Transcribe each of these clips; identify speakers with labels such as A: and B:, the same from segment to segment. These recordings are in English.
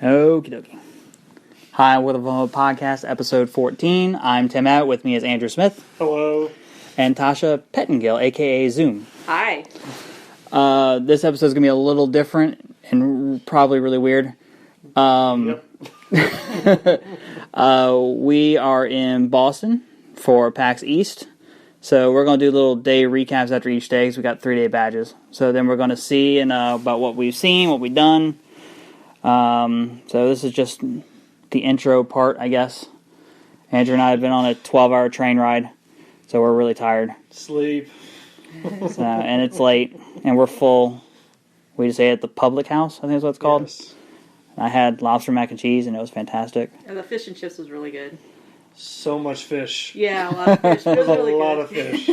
A: Okie dokie. Hi, we're the VAHOMA Podcast, episode 14. I'm Tim Out. With me is Andrew Smith.
B: Hello.
A: And Tasha Pettingill, a.k.a. Zoom.
C: Hi.
A: This episode is going to be a little different and probably really weird.
B: Yep.
A: We are in Boston for PAX East. So we're going to do little day recaps after each day because we got 3-day badges. So then we're going to see about what we've seen, what we've done. So this is just the intro part, I guess. Andrew and I have been on a 12-hour train ride, so we're really tired.
B: Sleep.
A: And it's late, and we're full. We just ate at the Public House, I think is what it's called.
B: Yes.
A: I had lobster mac and cheese, and it was fantastic.
C: And the fish and chips was really good.
B: So much fish.
C: Yeah, a lot of fish. It was really
B: a
C: good.
B: lot of fish.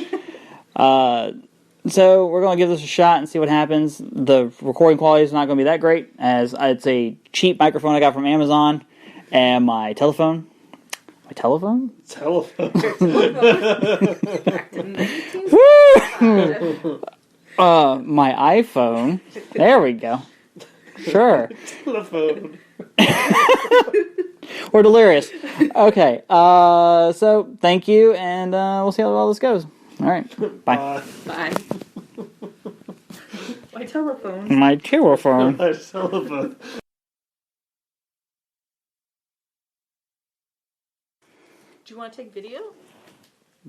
A: So we're going to give this a shot and see what happens. The recording quality is not going to be that great, as it's a cheap microphone I got from Amazon, and my telephone. My telephone?
B: Telephone.
A: My iPhone. There we go. Sure.
B: Telephone.
A: We're delirious. Okay. So thank you, and we'll see how all this goes. All right. Bye.
C: Bye. My telephone.
A: My telephone.
B: My telephone.
C: Do you want to take video?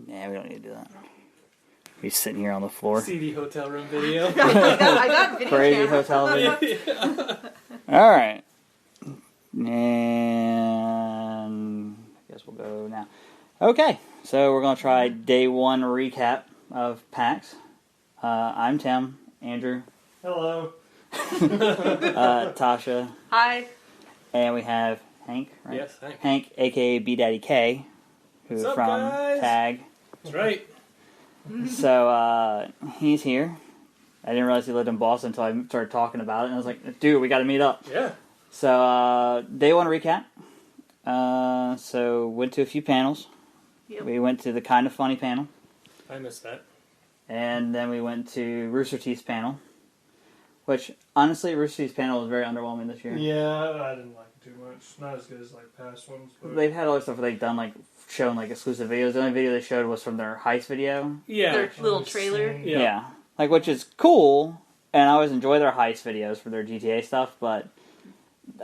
A: Yeah, we don't need to do that. He's sitting here on the floor.
B: CD hotel room video.
C: I got video
A: Crazy
C: camera.
A: hotel video. All right. And I guess we'll go now. Okay, so we're going to try day one recap of PAX. I'm Tim, Andrew,
B: Hello.
A: Tasha,
C: Hi.
A: and we have Hank, right?
B: Yes, Hank.
A: Hank, a.k.a. B Daddy K, who's
B: What's up,
A: from
B: guys?
A: Tag.
B: That's right.
A: So he's here. I didn't realize he lived in Boston until I started talking about it, and I was like, dude, we got to meet up.
B: Yeah.
A: So day one recap. So went to a few panels.
C: Yep.
A: We went to the Kind of Funny panel.
B: I missed that.
A: And then we went to Rooster Teeth's panel. Which, honestly, Rooster Teeth's panel was very underwhelming this year.
B: Yeah, I didn't like it too much. Not as good as like past ones. But...
A: They've had other stuff where they've done, like, shown, like, exclusive videos. The only video they showed was from their heist video.
B: Yeah.
C: Their little trailer.
B: Yeah.
A: Like, which is cool. And I always enjoy their heist videos for their GTA stuff, but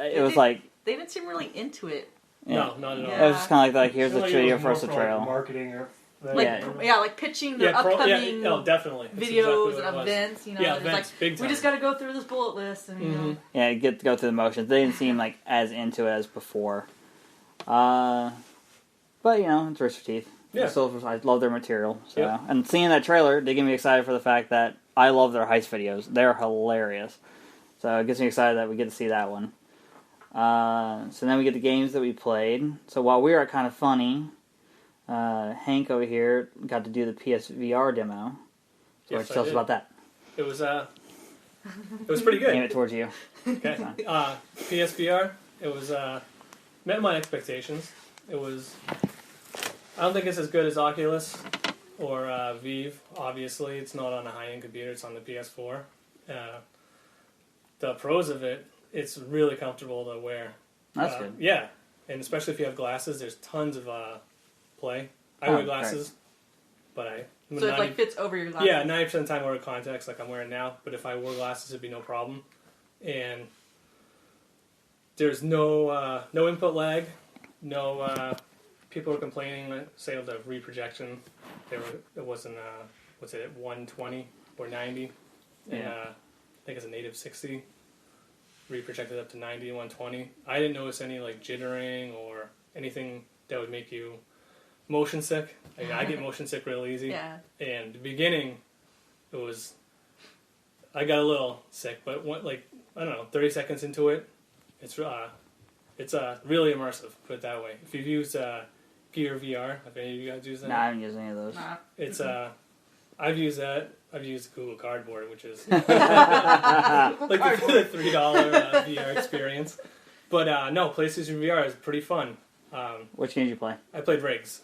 A: it was like...
C: They didn't seem really into it.
A: Yeah.
B: No, not at all.
C: Yeah.
A: It was just kind of like here's
B: I feel
A: a
B: like
A: video
B: it
A: for
B: was
A: us to
B: more for,
A: trail.
B: like, marketing or...
C: Like pitching their upcoming
B: definitely. That's
C: videos
B: exactly what it
C: and
B: was.
C: events. You know,
B: Yeah,
C: it's
B: events,
C: like
B: big time.
C: we just got to go through this bullet list, and you know.
A: Yeah, get to go through the motions. They didn't seem like as into it as before. But you know, it's Rooster Teeth.
B: Yeah.
A: I love their material. So
B: Yeah.
A: and seeing that trailer did get me excited for the fact that I love their heist videos. They're hilarious. So it gets me excited that we get to see that one. So then we get the games that we played. So while we were at Kind of Funny, Hank over here got to do the PSVR demo. So
B: Yes,
A: tell us
B: did.
A: about that.
B: It was pretty good.
A: Aim it towards you.
B: Okay. PSVR, it was, met my expectations. It was, I don't think it's as good as Oculus or Vive. Obviously, it's not on a high-end computer. It's on the PS4. The pros of it, it's really comfortable to wear.
A: That's good.
B: Yeah, and especially if you have glasses, there's tons of play. I
A: Oh,
B: wear glasses, but
C: So it like fits over your glasses.
B: yeah, 90% of the time I wear contacts like I'm wearing now, but if I wore glasses, it'd be no problem. And there's no input lag, no people are complaining, say of the reprojection, it wasn't, what's it, 120 or 90, and
A: Yeah.
B: I think it's a native 60, reprojected up to 90 and 120. I didn't notice any like jittering or anything that would make you motion sick. Like, I get motion sick real easy.
C: Yeah.
B: And the beginning, I got a little sick, but I don't know, 30 seconds into it, it's really immersive, put it that way. If you've used Gear VR, have any of you guys used that?
A: No, I haven't used any of those.
C: Nah.
B: It's I've used that. I've used Google Cardboard, which is like the $3 VR experience. But no, PlayStation VR is pretty fun.
A: Which game did you play?
B: I played Rigs.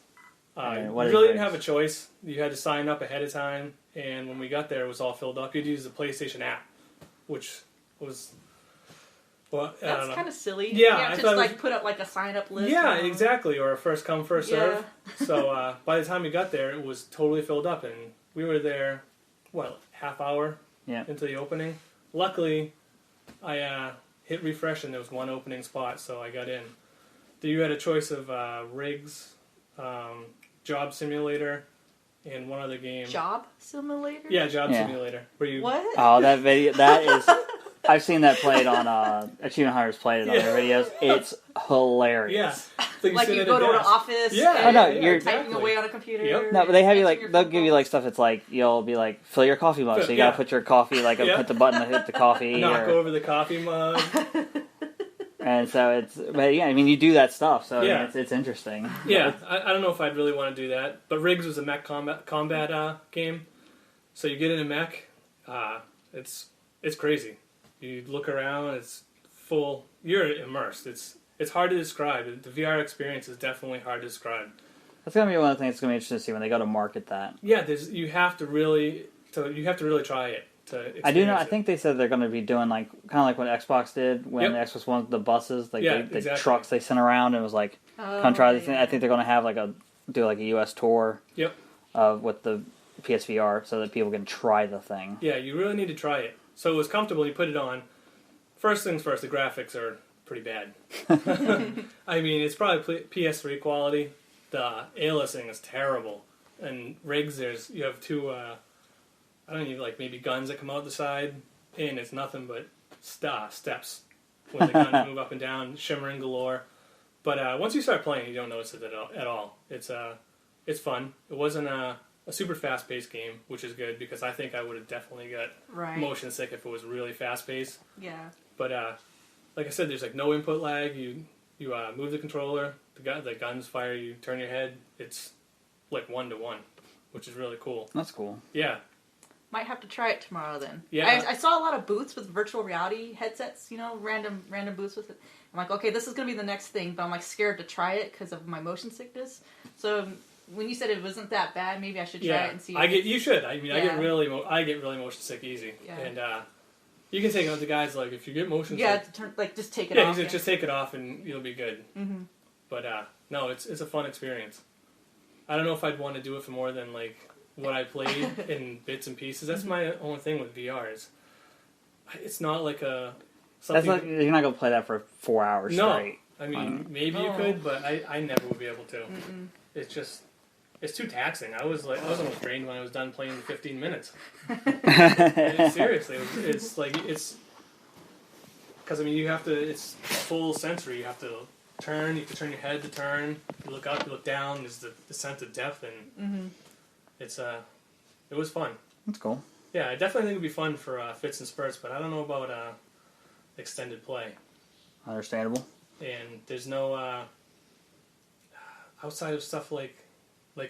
B: You
A: what is
B: really didn't
A: Rigs?
B: have a choice. You had to sign up ahead of time, and when we got there, it was all filled up. You'd use the PlayStation app, which was Well,
C: that's kind of silly.
B: Yeah,
C: you have to just like put up like a sign up list.
B: Yeah, exactly, or a first come first serve. So by the time we got there, it was totally filled up, and we were there, half hour into the opening. Luckily, I hit refresh and there was one opening spot, so I got in. You had a choice of rigs, job simulator, and one other game.
C: Job simulator?
B: Yeah, job simulator. Where you
C: what?
A: Oh, that video, that is... I've seen that played on, Achievement Hunters played it on their videos. It's hilarious.
B: Yeah.
C: Like you go to an office
A: you're
C: typing away on a computer.
B: Yep.
A: No, but they have you like, they'll give you like stuff that's like, you'll be like, fill your coffee mug. So you gotta put your coffee, like, hit the button to hit the coffee.
B: Knock over the coffee mug.
A: And so but yeah, I mean, you do that stuff, so I mean, it's interesting.
B: Yeah, I don't know if I'd really want to do that. But Riggs was a mech combat game. So you get in a mech, it's crazy. You look around, it's full, you're immersed. It's hard to describe. The VR experience is definitely hard to describe.
A: That's going to be one of the things that's going to be interesting to see when they go to market that.
B: Yeah, you have to really try it.
A: I do know. I think they said they're going to be doing kind of like what Xbox did when the Xbox One, the buses, the trucks they sent around, and it was like, come try this thing. I think they're going to have do a US tour.
B: Yep.
A: With the PSVR so that people can try the thing.
B: Yeah, you really need to try it. So it was comfortable. You put it on. First things first, the graphics are pretty bad. I mean, it's probably PS3 quality. The aliasing is terrible. And rigs, you have two. I don't even maybe guns that come out the side, and it's nothing but steps when the guns move up and down, shimmering galore. But once you start playing, you don't notice it at all. It's fun. It wasn't a super fast-paced game, which is good because I think I would have definitely got motion sick if it was really fast-paced.
C: Yeah.
B: But like I said, there's no input lag. You move the controller, the guns fire. You turn your head. It's 1-to-1, which is really cool.
A: That's cool.
B: Yeah.
C: Might have to try it tomorrow then.
B: Yeah.
C: I saw a lot of booths with virtual reality headsets, random booths with it. I'm like, okay, this is going to be the next thing, but I'm scared to try it because of my motion sickness. So when you said it wasn't that bad, maybe I should try it and see.
B: You should. I mean, I get really motion sick easy. Yeah. And you can take it out to guys if you get motion sick.
C: Yeah, just take it off.
B: Yeah, just take it off and you'll be good. Mm-hmm. But no, it's a fun experience. I don't know if I'd want to do it for more than what I played in bits and pieces. That's my only thing with VR is it's not something.
A: That's you're not gonna play that for 4 hours straight.
B: I mean maybe you could, but I never would be able to. Mm-mm. It's too taxing. I was almost drained when I was done playing 15 minutes. Seriously, it's because you have to. It's full sensory. You have to turn. You have to turn your head to turn. You look up. You look down. There's the sense of depth, and it was fun.
A: That's cool.
B: Yeah, I definitely think it'd be fun for fits and spurts, but I don't know about extended play.
A: Understandable.
B: And there's no outside of stuff like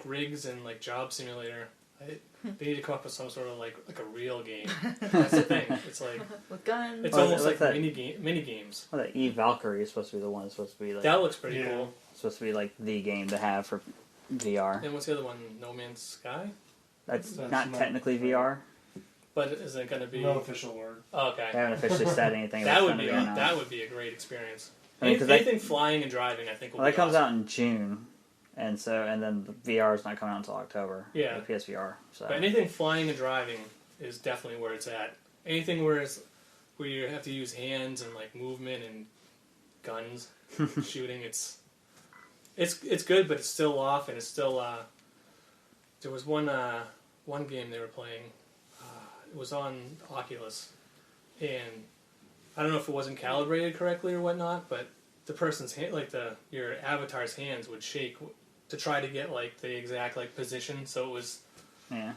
B: rigs and job simulator. They need to come up with some sort of like a real game. That's the thing. It's
C: with guns.
B: It's almost like mini games.
A: Well, that Eve Valkyrie is supposed to be the one that's supposed to be
B: that looks pretty cool.
A: It's supposed to be the game to have for VR.
B: And what's the other one? No Man's Sky.
A: That's not technically VR.
B: But isn't it going to be
D: no official word?
B: Oh, okay.
A: They haven't officially said anything.
B: That would be a great experience. Anything flying and driving, I think.
A: That comes out in June. And then the VR is not coming out until October.
B: Yeah.
A: The PSVR. So.
B: But anything flying and driving is definitely where it's at. Anything where you have to use hands and movement and guns shooting, it's good, but it's still off, and it's still. There was one game they were playing. It was on Oculus, and I don't know if it wasn't calibrated correctly or whatnot, but the person's hand, your avatar's hands would shake to try to get the exact position. So it was. Yeah.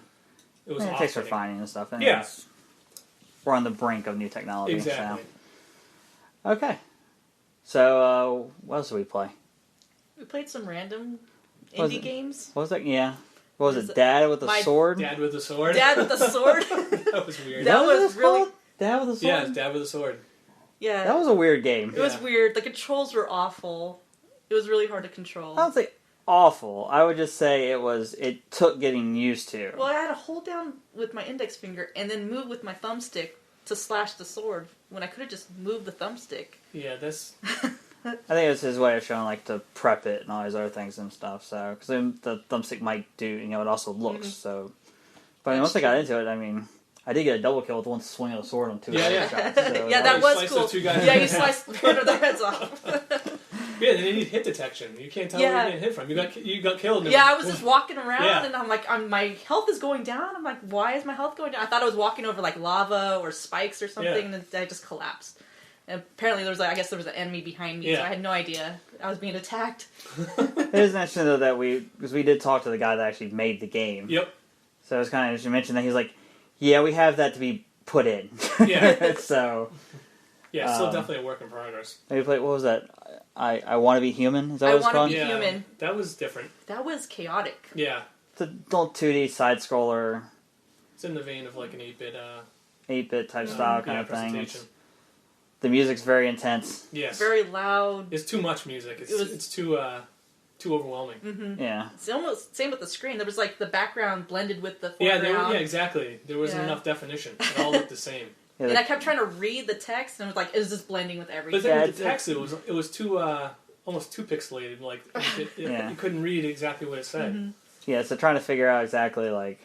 B: It was.
A: It takes refining and stuff. And
B: yeah.
A: We're on the brink of new technology.
B: Exactly.
A: So. Okay. So what else did we play?
C: We played some random indie games.
A: What was that? Yeah. What was it? Dad with a sword?
B: Dad with a sword?
C: Dad with a sword?
B: That was weird.
C: That was really...
A: Dad with a sword?
B: Yeah, Dad with a sword.
C: Yeah.
A: That was a weird game.
C: It was weird. The controls were awful. It was really hard to control.
A: I don't say awful. I would just say it took getting used to.
C: Well, I had to hold down with my index finger and then move with my thumbstick to slash the sword when I could have just moved the thumbstick.
B: Yeah, that's...
A: I think it's his way of showing, like, to prep it and all these other things and stuff, so... Because the thumbstick might do, you know, it also looks, so... But I mean, once I got into it, I mean... I did get a double kill with one swing of the sword on two shots. So,
C: yeah, that was cool. Yeah, you sliced one of their heads off.
B: Yeah, they need hit detection. You can't tell where you're getting hit from. You got killed.
C: Yeah, I was just walking around, and I'm like, my health is going down. I'm like, why is my health going down? I thought I was walking over like lava or spikes or something, and I just collapsed. And apparently, there was I guess there was an enemy behind me, so I had no idea I was being attacked.
A: It is interesting though that because we did talk to the guy that actually made the game.
B: Yep.
A: So it's kind of interesting to mention that he's like, yeah, we have that to be put in.
B: Yeah.
A: So.
B: Yeah, still definitely a work in progress.
A: Maybe play. What was that? I Want to Be Human. Is that what it's called?
C: I Want to Be Human.
B: That was different.
C: That was chaotic.
B: Yeah.
A: It's a little 2D side scroller.
B: It's in the vein of like an 8-bit.
A: 8-bit type style kind of thing. The music's very intense.
B: Yes.
C: Very loud.
B: It's too much music. It's too overwhelming.
C: Mm-hmm.
A: Yeah.
C: It's almost same with the screen. There was like the background blended with the foreground.
B: Yeah, exactly. There wasn't enough definition. It all looked the same.
A: Yeah,
C: and I kept trying to read the text, and I was like, "Is this blending with everything?"
B: But then with the text, it was too almost too pixelated. Like you couldn't read exactly what it said.
C: Mm-hmm.
A: Yeah, so trying to figure out exactly like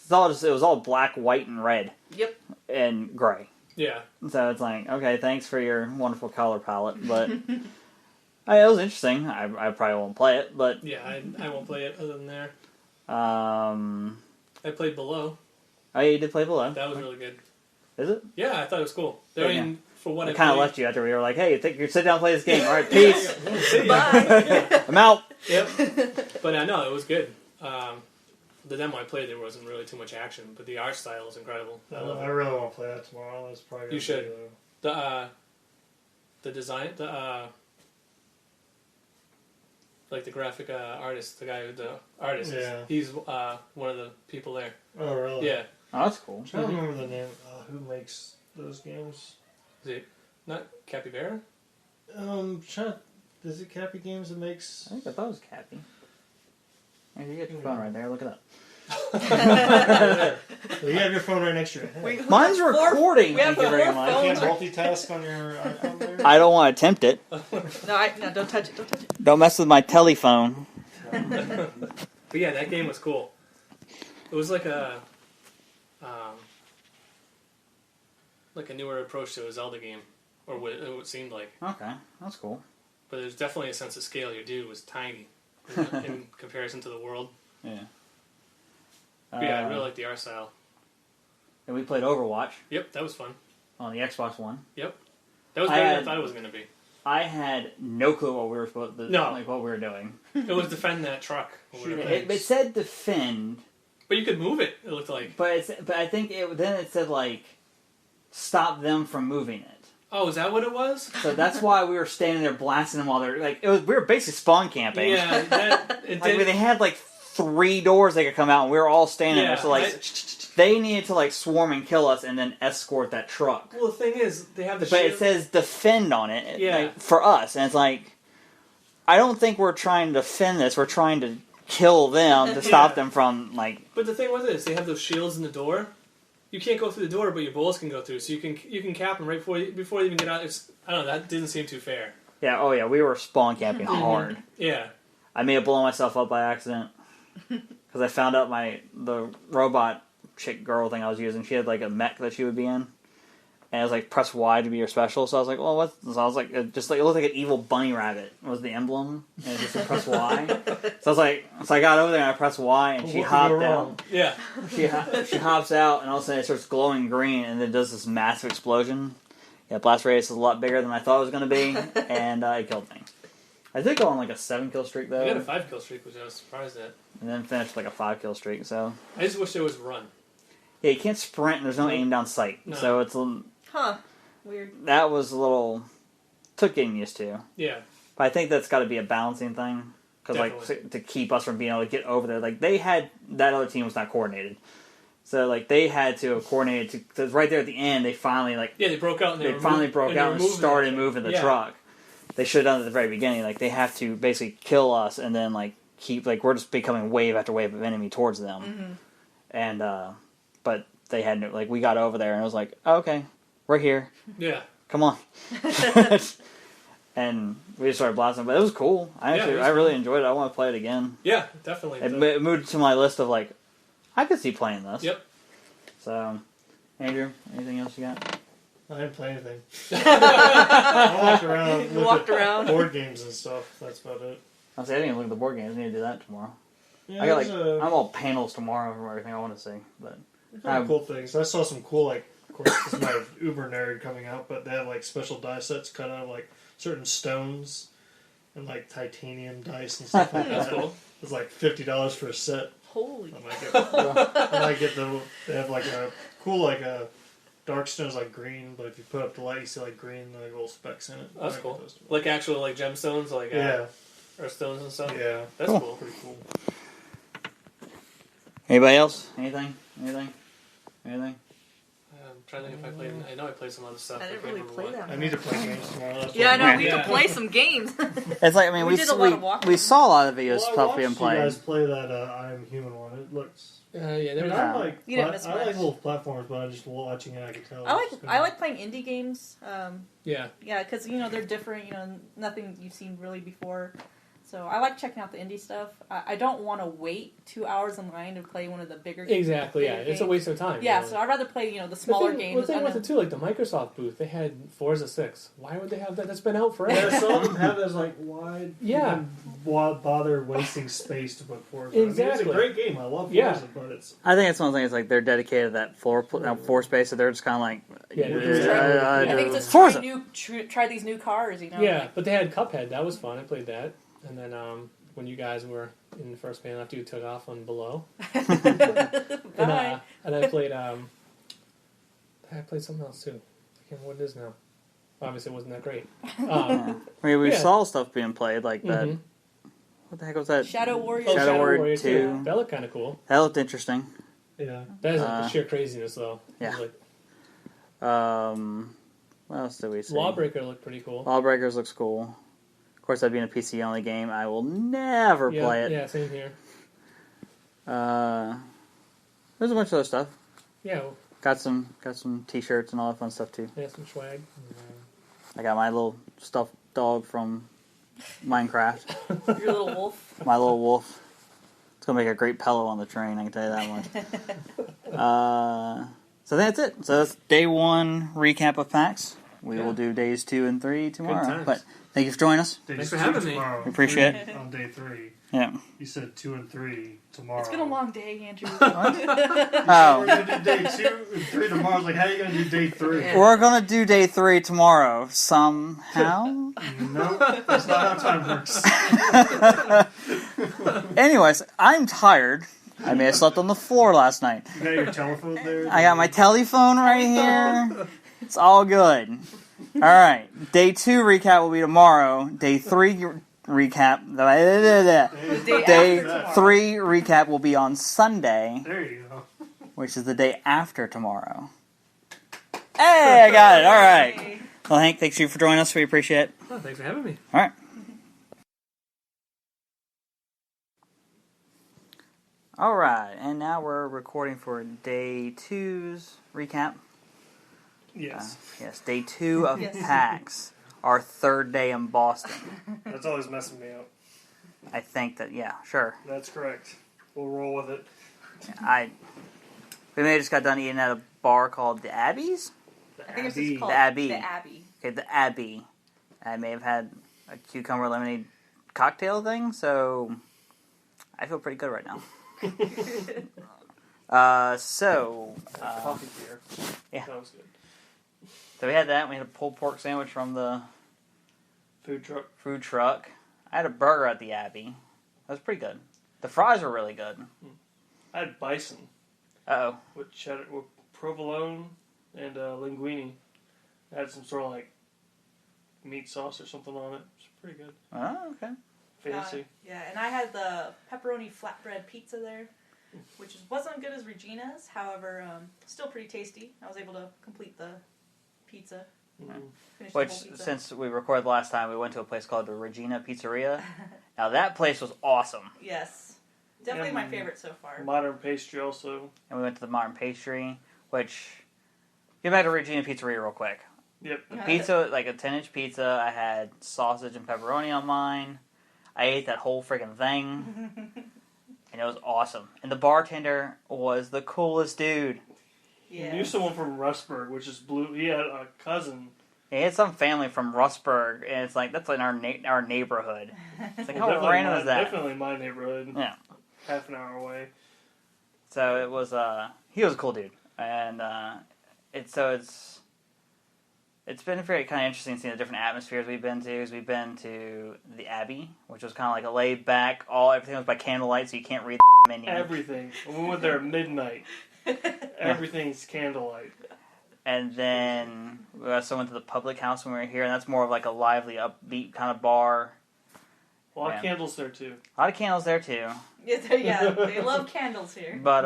A: it was all black, white, and red.
C: Yep.
A: And gray.
B: Yeah.
A: So it's like, okay, thanks for your wonderful color palette, but it was interesting. I probably won't play it, but
B: yeah, I won't play it other than there.
A: I
B: played Below.
A: Oh, you did play Below.
B: That was really good.
A: Is it?
B: Yeah, I thought it was cool. I mean, for what
A: I kind of left you after we were like, "Hey, you sit down and play this game. All right, peace.
C: Bye.
A: I'm out."
B: Yep. But I know it was good. The demo I played, there wasn't really too much action, but the art style is incredible.
D: I really want to play that tomorrow. That's probably
B: you should. The design, like the graphic artist, the artist.
D: Yeah.
B: He's one of the people there.
D: Oh, really?
B: Yeah.
A: Oh, that's cool.
D: I'm trying to remember the name. Who makes those games?
B: Is it not Capybara?
D: Is it Cappy Games that makes?
A: I thought it was Cappy. Hey, you got your phone right there. Look it up.
D: Well, you have your phone right next to your head.
A: Mine's recording.
C: We have
A: Thank you very much.
D: You can't multitask on your iPhone there?
A: I don't want to attempt it.
C: No, don't touch it. Don't touch it.
A: Don't mess with my telephone.
B: But yeah, that game was cool. It was like a newer approach to a Zelda game, or what it seemed like.
A: Okay, that's cool.
B: But there's definitely a sense of scale. Your dude was tiny in comparison to the world.
A: Yeah.
B: But yeah, I really like the art style.
A: And we played Overwatch.
B: Yep, that was fun.
A: On the Xbox One.
B: Yep. That was better than I thought it was going to be.
A: I had no clue what we were supposed to what we were doing.
B: It was defend that truck.
A: It said defend.
B: But you could move it, it looked like.
A: But I think then it said like stop them from moving it.
B: Oh, is that what it was?
A: So that's why we were standing there blasting them while they're like we were basically spawn camping.
B: Yeah,
A: they had like 3 doors they could come out and we were all standing there. So like they needed to like swarm and kill us and then escort that truck.
B: Well, the thing is, they have the
A: But it says defend on it
B: like,
A: for us. And it's like, I don't think we're trying to defend this. We're trying to kill them to stop them from like...
B: But the thing with it is they have those shields in the door. You can't go through the door, but your bullets can go through. So you can cap them right before you even get out. I don't know, that didn't seem too fair.
A: Yeah, oh yeah, we were spawn camping hard.
B: Yeah.
A: I may have blown myself up by accident. Because I found out the robot chick girl thing I was using, she had like a mech that she would be in. And it was like press Y to be your special. So I was like, well, what? So I was like, it looked like an evil bunny rabbit was the emblem. And it just said press Y. So I got over there and I pressed Y and she hopped out.
B: Yeah.
A: She hops out and all of a sudden it starts glowing green and then does this massive explosion. Yeah, blast radius is a lot bigger than I thought it was going to be. And it killed me. I did go on like a 7-kill streak though.
B: You got a 5-kill streak, which I was surprised at.
A: And then finished like a 5-kill streak, so...
B: I just wish there was run.
A: Yeah, you can't sprint and there's no aim down sight. No. So it's...
C: Weird.
A: That was a little... Took getting used to.
B: Yeah.
A: But I think that's got to be a balancing thing. Because like to keep us from being able to get over there. Like they had... That other team was not coordinated. So like they had to have coordinated because right there at the end they finally like...
B: Yeah, they broke out and
A: they finally broke out and started moving the truck. They should have done it at the very beginning. Like they have to basically kill us and then like keep like we're just becoming wave after wave of enemy towards them. Mm-hmm. And but they had like we got over there and it was like, oh, okay, we're here.
B: Yeah.
A: Come on. And we just started blasting, but it was cool. I
B: was
A: really
B: fun.
A: enjoyed it. I want to play it again.
B: Yeah, definitely.
A: It moved to my list of like, I could see playing this.
B: Yep.
A: So, Andrew, anything else you got?
D: I didn't play anything. I walked around.
C: Walked around.
D: Board games and stuff. That's about it.
A: I didn't even look at the board games. I need to do that tomorrow.
D: Yeah,
A: I got I'm all panels tomorrow from everything I want to see, but
D: cool things. I saw some cool of course, this is my Uber nerd coming out, but they have like special die sets cut out of like certain stones and like titanium dice and stuff like
B: That's
D: that.
B: cool.
D: It's like $50 for a set.
C: Holy.
D: I might get they have like a cool a dark stones like green, but if you put up the light, you see like green like little specks in it.
B: That's cool. Like actual like gemstones, like earth stones and stuff.
D: Yeah,
B: that's cool.
D: Pretty cool.
A: Anybody else? Anything?
B: I'm trying to think if I played. I know I played some other stuff.
C: I didn't really play that.
D: I need to play games tomorrow.
C: Yeah, I know. We need to play some games.
A: It's like, I mean,
C: We did a lot of walking.
A: we saw a lot of videos
D: Well,
A: stuff being played.
D: You guys play that I Am Human one. It looks.
B: Yeah, there was.
D: I like.
C: You didn't miss
D: I like
C: much.
D: little platforms, but I'm just watching it. I can tell.
C: I like playing indie games.
B: Yeah.
C: Yeah, because they're different. Nothing you've seen really before. So I like checking out the indie stuff. I don't want to wait 2 hours in line to play one of the bigger games.
B: Exactly. Yeah, it's a waste of time.
C: Yeah,
B: really.
C: so I'd rather play the smaller games.
B: The thing with it too, like the Microsoft booth, they had Forza 6. Why would they have that? That's been out forever.
D: Yeah, some of them have this like why even bother wasting space to put Forza.
B: Exactly.
D: I mean, it's a great game. I love Forza,
B: Yeah.
D: but it's.
A: I think it's one of the things like they're dedicated to that floor space, so they're just kind of like,
C: I think it's just
A: Forza.
C: try these new cars.
B: Yeah, but they had Cuphead. That was fun. I played that, and then when you guys were in the first band after you took off on Below,
C: Bye.
B: and I played something else too. I can't remember what it is now. Obviously, it wasn't that great.
A: I mean, we saw stuff being played like that.
B: Mhm.
A: What the heck was that?
C: Shadow Warrior.
A: Shadow Warrior 2.
B: 2. That looked kind of cool.
A: That looked interesting.
D: Yeah.
B: That is the sheer craziness, though.
A: Yeah.
B: Like,
A: What else did we see?
B: Lawbreaker looked pretty cool.
A: Lawbreakers looks cool. Of course, that being a PC only game, I will never play it.
B: Yeah, same here.
A: There's a bunch of other stuff.
B: Yeah, well,
A: Got some T-shirts and all that fun stuff too.
B: yeah, some swag.
A: I got my little stuffed dog from Minecraft.
C: Your little wolf.
A: My little wolf. It's gonna make a great pillow on the train. I can tell you that much. So that's it. So that's day 1 recap of PAX. We will do days 2 and 3 tomorrow.
B: times.
A: But thank you for joining us.
B: Thanks for having me.
A: We appreciate it.
D: On day 3.
A: Yeah.
D: You said 2 and 3 tomorrow.
C: It's been a long day, Andrew.
D: We're
A: Oh,
D: going to do day 2 and 3 tomorrow. I was like, how are you going to do day 3?
C: Yeah.
A: we're gonna do day 3 tomorrow somehow.
D: Nope, that's not how time works.
A: Anyways, I'm tired. I may have slept on the floor last night.
D: You got your telephone there?
A: I got my telephone right here. It's all good. All right. Day 2 recap will be tomorrow. Day 3 recap. Day 3 recap will be on Sunday,
D: There you go.
A: which is the day after tomorrow. Hey, I got it. All right. Well, Hank, thanks you for joining us. We appreciate it.
B: Oh, thanks for having me.
A: All right. All right, and now we're recording for day 2's recap.
D: Yes.
A: Yes, day 2 of
C: Yes.
A: PAX, our 3rd day in Boston.
D: That's always messing me up.
A: I think that, yeah, sure.
D: That's correct. We'll roll with it.
A: We may have just got done eating at a bar called the Abbeys.
C: I think it's just called
A: The Abbey.
C: The Abbey.
A: Okay, the Abbey. I may have had a cucumber lemonade cocktail thing, so I feel pretty good right now.
D: Coffee beer.
A: Yeah.
D: That was good.
A: So we had that. We had a pulled pork sandwich from the
D: Food truck.
A: I had a burger at the Abbey. That was pretty good. The fries were really good.
D: I had bison
A: Uh-oh.
D: with cheddar, with provolone and linguine. It had some sort of like meat sauce or something on it. It's pretty good.
A: Oh, okay.
D: Fancy.
C: Yeah, and I had the pepperoni flatbread pizza there, which wasn't good as Regina's. However, still pretty tasty. I was able to complete the pizza. Finish
A: Which,
C: the whole pizza.
A: since we recorded last time, we went to a place called the Regina Pizzeria. Now, that place was awesome.
C: Yes. Definitely
D: And
C: my favorite so far.
D: Modern pastry also.
A: And we went to the Modern Pastry. which, get back to Regina Pizzeria real quick.
D: Yep.
A: Pizza, like a 10-inch pizza, I had sausage and pepperoni on mine. I ate that whole freaking thing, and it was awesome. And the bartender was the coolest dude.
D: He knew someone from Rustburg, which is blue. He had a cousin.
A: He had some family from Rustburg, and it's like, that's in our neighborhood. It's like, how random is that?
D: Definitely my neighborhood.
A: Yeah.
D: Half an hour away.
A: So it was, he was a cool dude. And it's been very kind of interesting seeing the different atmospheres we've been to. We've been to the Abbey, which was kind of like a laid back, everything was by candlelight, so you can't read the menu.
D: Everything. We went there at midnight. Everything's candlelight.
A: And then we also went to the public house when we were here, and that's more of like a lively, upbeat kind of bar.
D: A lot of candles there too.
A: A lot of candles there too.
C: Yeah, they love candles here.
A: But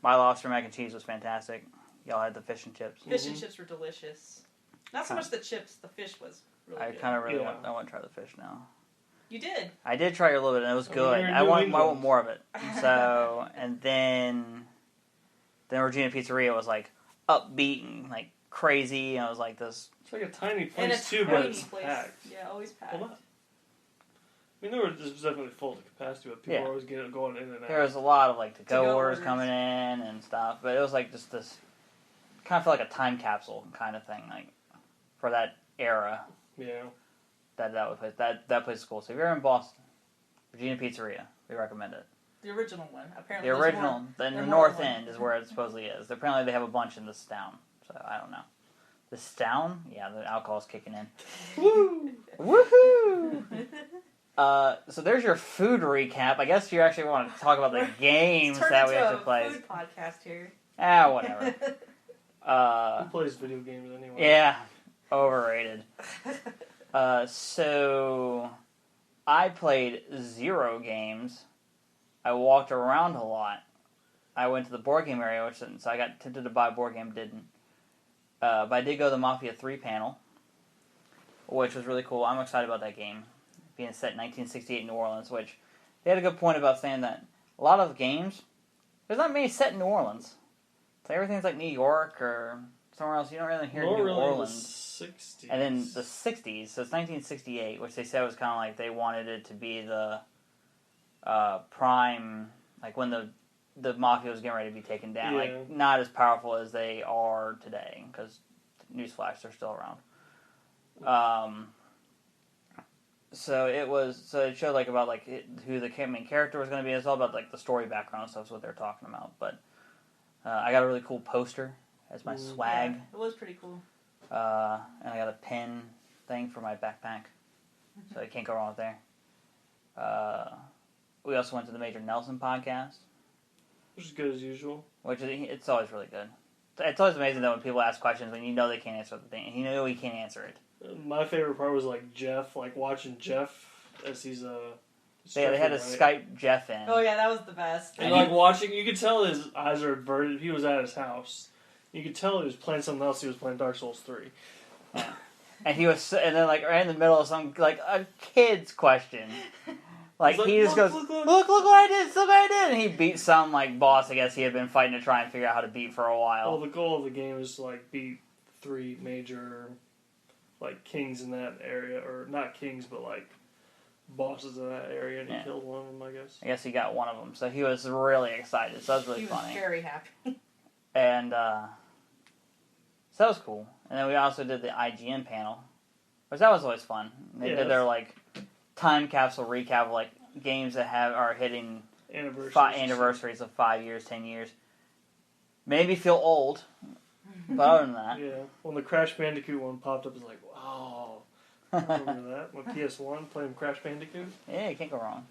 A: my lobster mac and cheese was fantastic. Y'all had the fish and chips.
C: Fish and chips were delicious. Not so much the chips, the fish was really good.
A: I kind of really want to try the fish now.
C: You did.
A: I did try it a little bit, and it was good. I want more of it. So, and then Regina Pizzeria was like upbeat and like crazy, and it was like this.
D: It's like a tiny place too, but it's packed.
C: Yeah, always packed.
D: Well, I mean, this was definitely full to capacity, but people were always going in and out.
A: There was a lot of like to-go orders coming in and stuff, but it was like just this kind of felt like a time capsule kind of thing, like for that era.
D: Yeah.
A: That place is cool. So if you're in Boston, Regina Pizzeria, we recommend it.
C: The original one, apparently.
A: The original, the North End is where it supposedly is. Apparently they have a bunch in this town, so I don't know. This town? Yeah, the alcohol's kicking in.
D: Woo!
A: Woohoo! So there's your food recap. I guess you actually want to talk about the games that we have to play.
C: Food podcast here.
A: Whatever.
D: Who plays video games anyway?
A: Yeah, overrated. So I played 0 games. I walked around a lot. I went to the board game area, so I got tempted to buy a board game, didn't. But I did go to the Mafia III panel, which was really cool. I'm excited about that game, being set in 1968 New Orleans, which they had a good point about saying that a lot of games, there's not many set in New Orleans. So everything's like New York or somewhere else. You don't really hear New Orleans.
D: The 60s.
A: And then the 60s, so it's 1968, which they said was kind of like they wanted it to be the prime, like when the Mafia was getting ready to be taken down. Like, not as powerful as they are today, because, newsflash, they're still around. So it showed like about like who the main character was going to be. It's all about like the story background and stuff is what they're talking about. But I got a really cool poster as my swag.
C: Yeah, it was pretty cool.
A: And I got a pin thing for my backpack, so I can't go wrong with there. We also went to the Major Nelson podcast,
D: which is good as usual.
A: It's always really good. It's always amazing though when people ask questions when you know they can't answer the thing, and you know he can't answer it.
D: My favorite part was like Jeff, like watching Jeff as he's
A: they had to Skype Jeff in.
C: Oh yeah, that was the best.
D: And like watching, you could tell his eyes are averted. He was at his house. You could tell he was playing something else. He was playing Dark Souls 3.
A: Yeah. And then like right in the middle of some like a kid's question. Like he just goes, look what I did, look what I did, and he beat some like boss. I guess he had been fighting to try and figure out how to beat for a while.
D: Well, the goal of the game is to like beat 3 major like kings in that area, or not kings, but like bosses in that area, and he killed one of them. I guess
A: he got one of them, so he was really excited. So that was really funny.
C: He was very happy.
A: And so that was cool. And then we also did the IGN panel, which that was always fun. They did their like time capsule recap of like games that are hitting anniversaries of 5 years, 10 years. Made me feel old, but other than that,
D: when the Crash Bandicoot one popped up, it was like, wow. I remember that when PS1 playing Crash Bandicoot.
A: Yeah, you can't go wrong.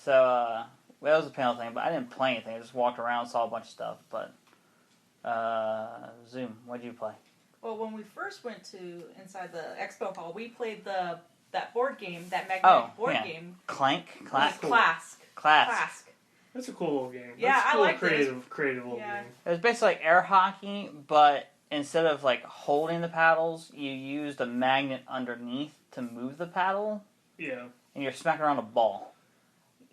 A: So that was a panel thing, but I didn't play anything. I just walked around, saw a bunch of stuff. But Zoom, what did you play?
C: Well, when we first went to inside the expo hall, we played that board game, that magnetic board game.
A: Clask.
D: That's a cool little game.
C: Yeah,
D: That's
C: I like
D: creative little game.
A: It was basically like air hockey, but instead of like holding the paddles, you used a magnet underneath to move the paddle.
D: Yeah.
A: And you're smacking around a ball.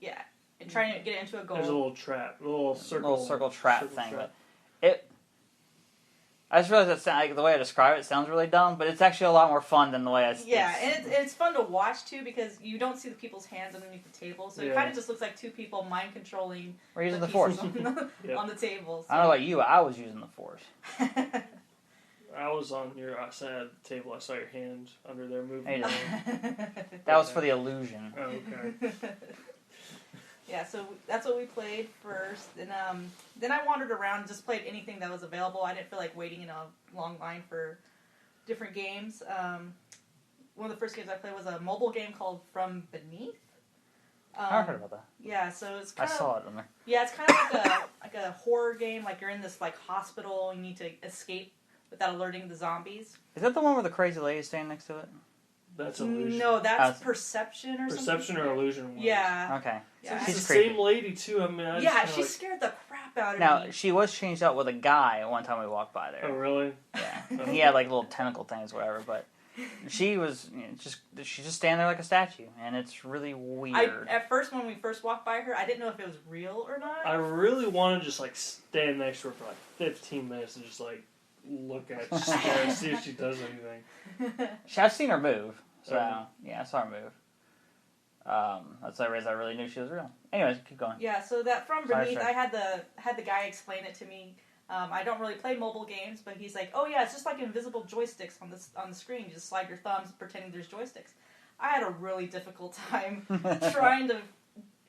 C: Yeah, and trying to get it into a goal.
D: There's a little trap, a little circle
A: trap thing. But I just realized that like, the way I describe it sounds really dumb, but it's actually a lot more fun than the way I.
C: Yeah, and it's fun to watch too because you don't see the people's hands underneath the table, so it kind of just looks like two people mind controlling.
A: We're using the force
C: on the table. So.
A: I don't know about you, I was using the force.
D: I was on your side of the table. I saw your hand under there moving.
A: That was for the illusion.
D: Oh, okay.
C: Yeah, so that's what we played first, and then I wandered around and just played anything that was available. I didn't feel like waiting in a long line for different games. One of the first games I played was a mobile game called From Beneath.
A: I heard about that.
C: Yeah, so it's kind
A: I saw it on there.
C: Yeah, it's kind of like a horror game. Like you're in this like hospital, and you need to escape without alerting the zombies.
A: Is that the one where the crazy lady is standing next to it?
D: That's illusion.
C: No, that's Perception or something.
D: Perception or illusion.
C: Yeah.
A: Okay.
C: Yeah.
D: She's the
A: creepy.
D: same lady too. I mean,
C: She scared the crap out of me.
A: Now, she was changed out with a guy one time we walked by there.
D: Oh, really?
A: Yeah. And he had like little tentacle things, whatever, but she was she's just standing there like a statue, and it's really weird.
C: At first, when we first walked by her, I didn't know if it was real or not.
D: I really want to just like stand next to her for like 15 minutes and just like look at her, stare, see if she does anything.
A: I've seen her move, so yeah, I saw her move. That's the reason I really knew she was real. Anyways, keep going.
C: Yeah, so that From Beneath,
A: Sorry.
C: I had the guy explain it to me. I don't really play mobile games, but he's like, "Oh yeah, it's just like invisible joysticks on the screen. You just slide your thumbs, pretending there's joysticks." I had a really difficult time trying to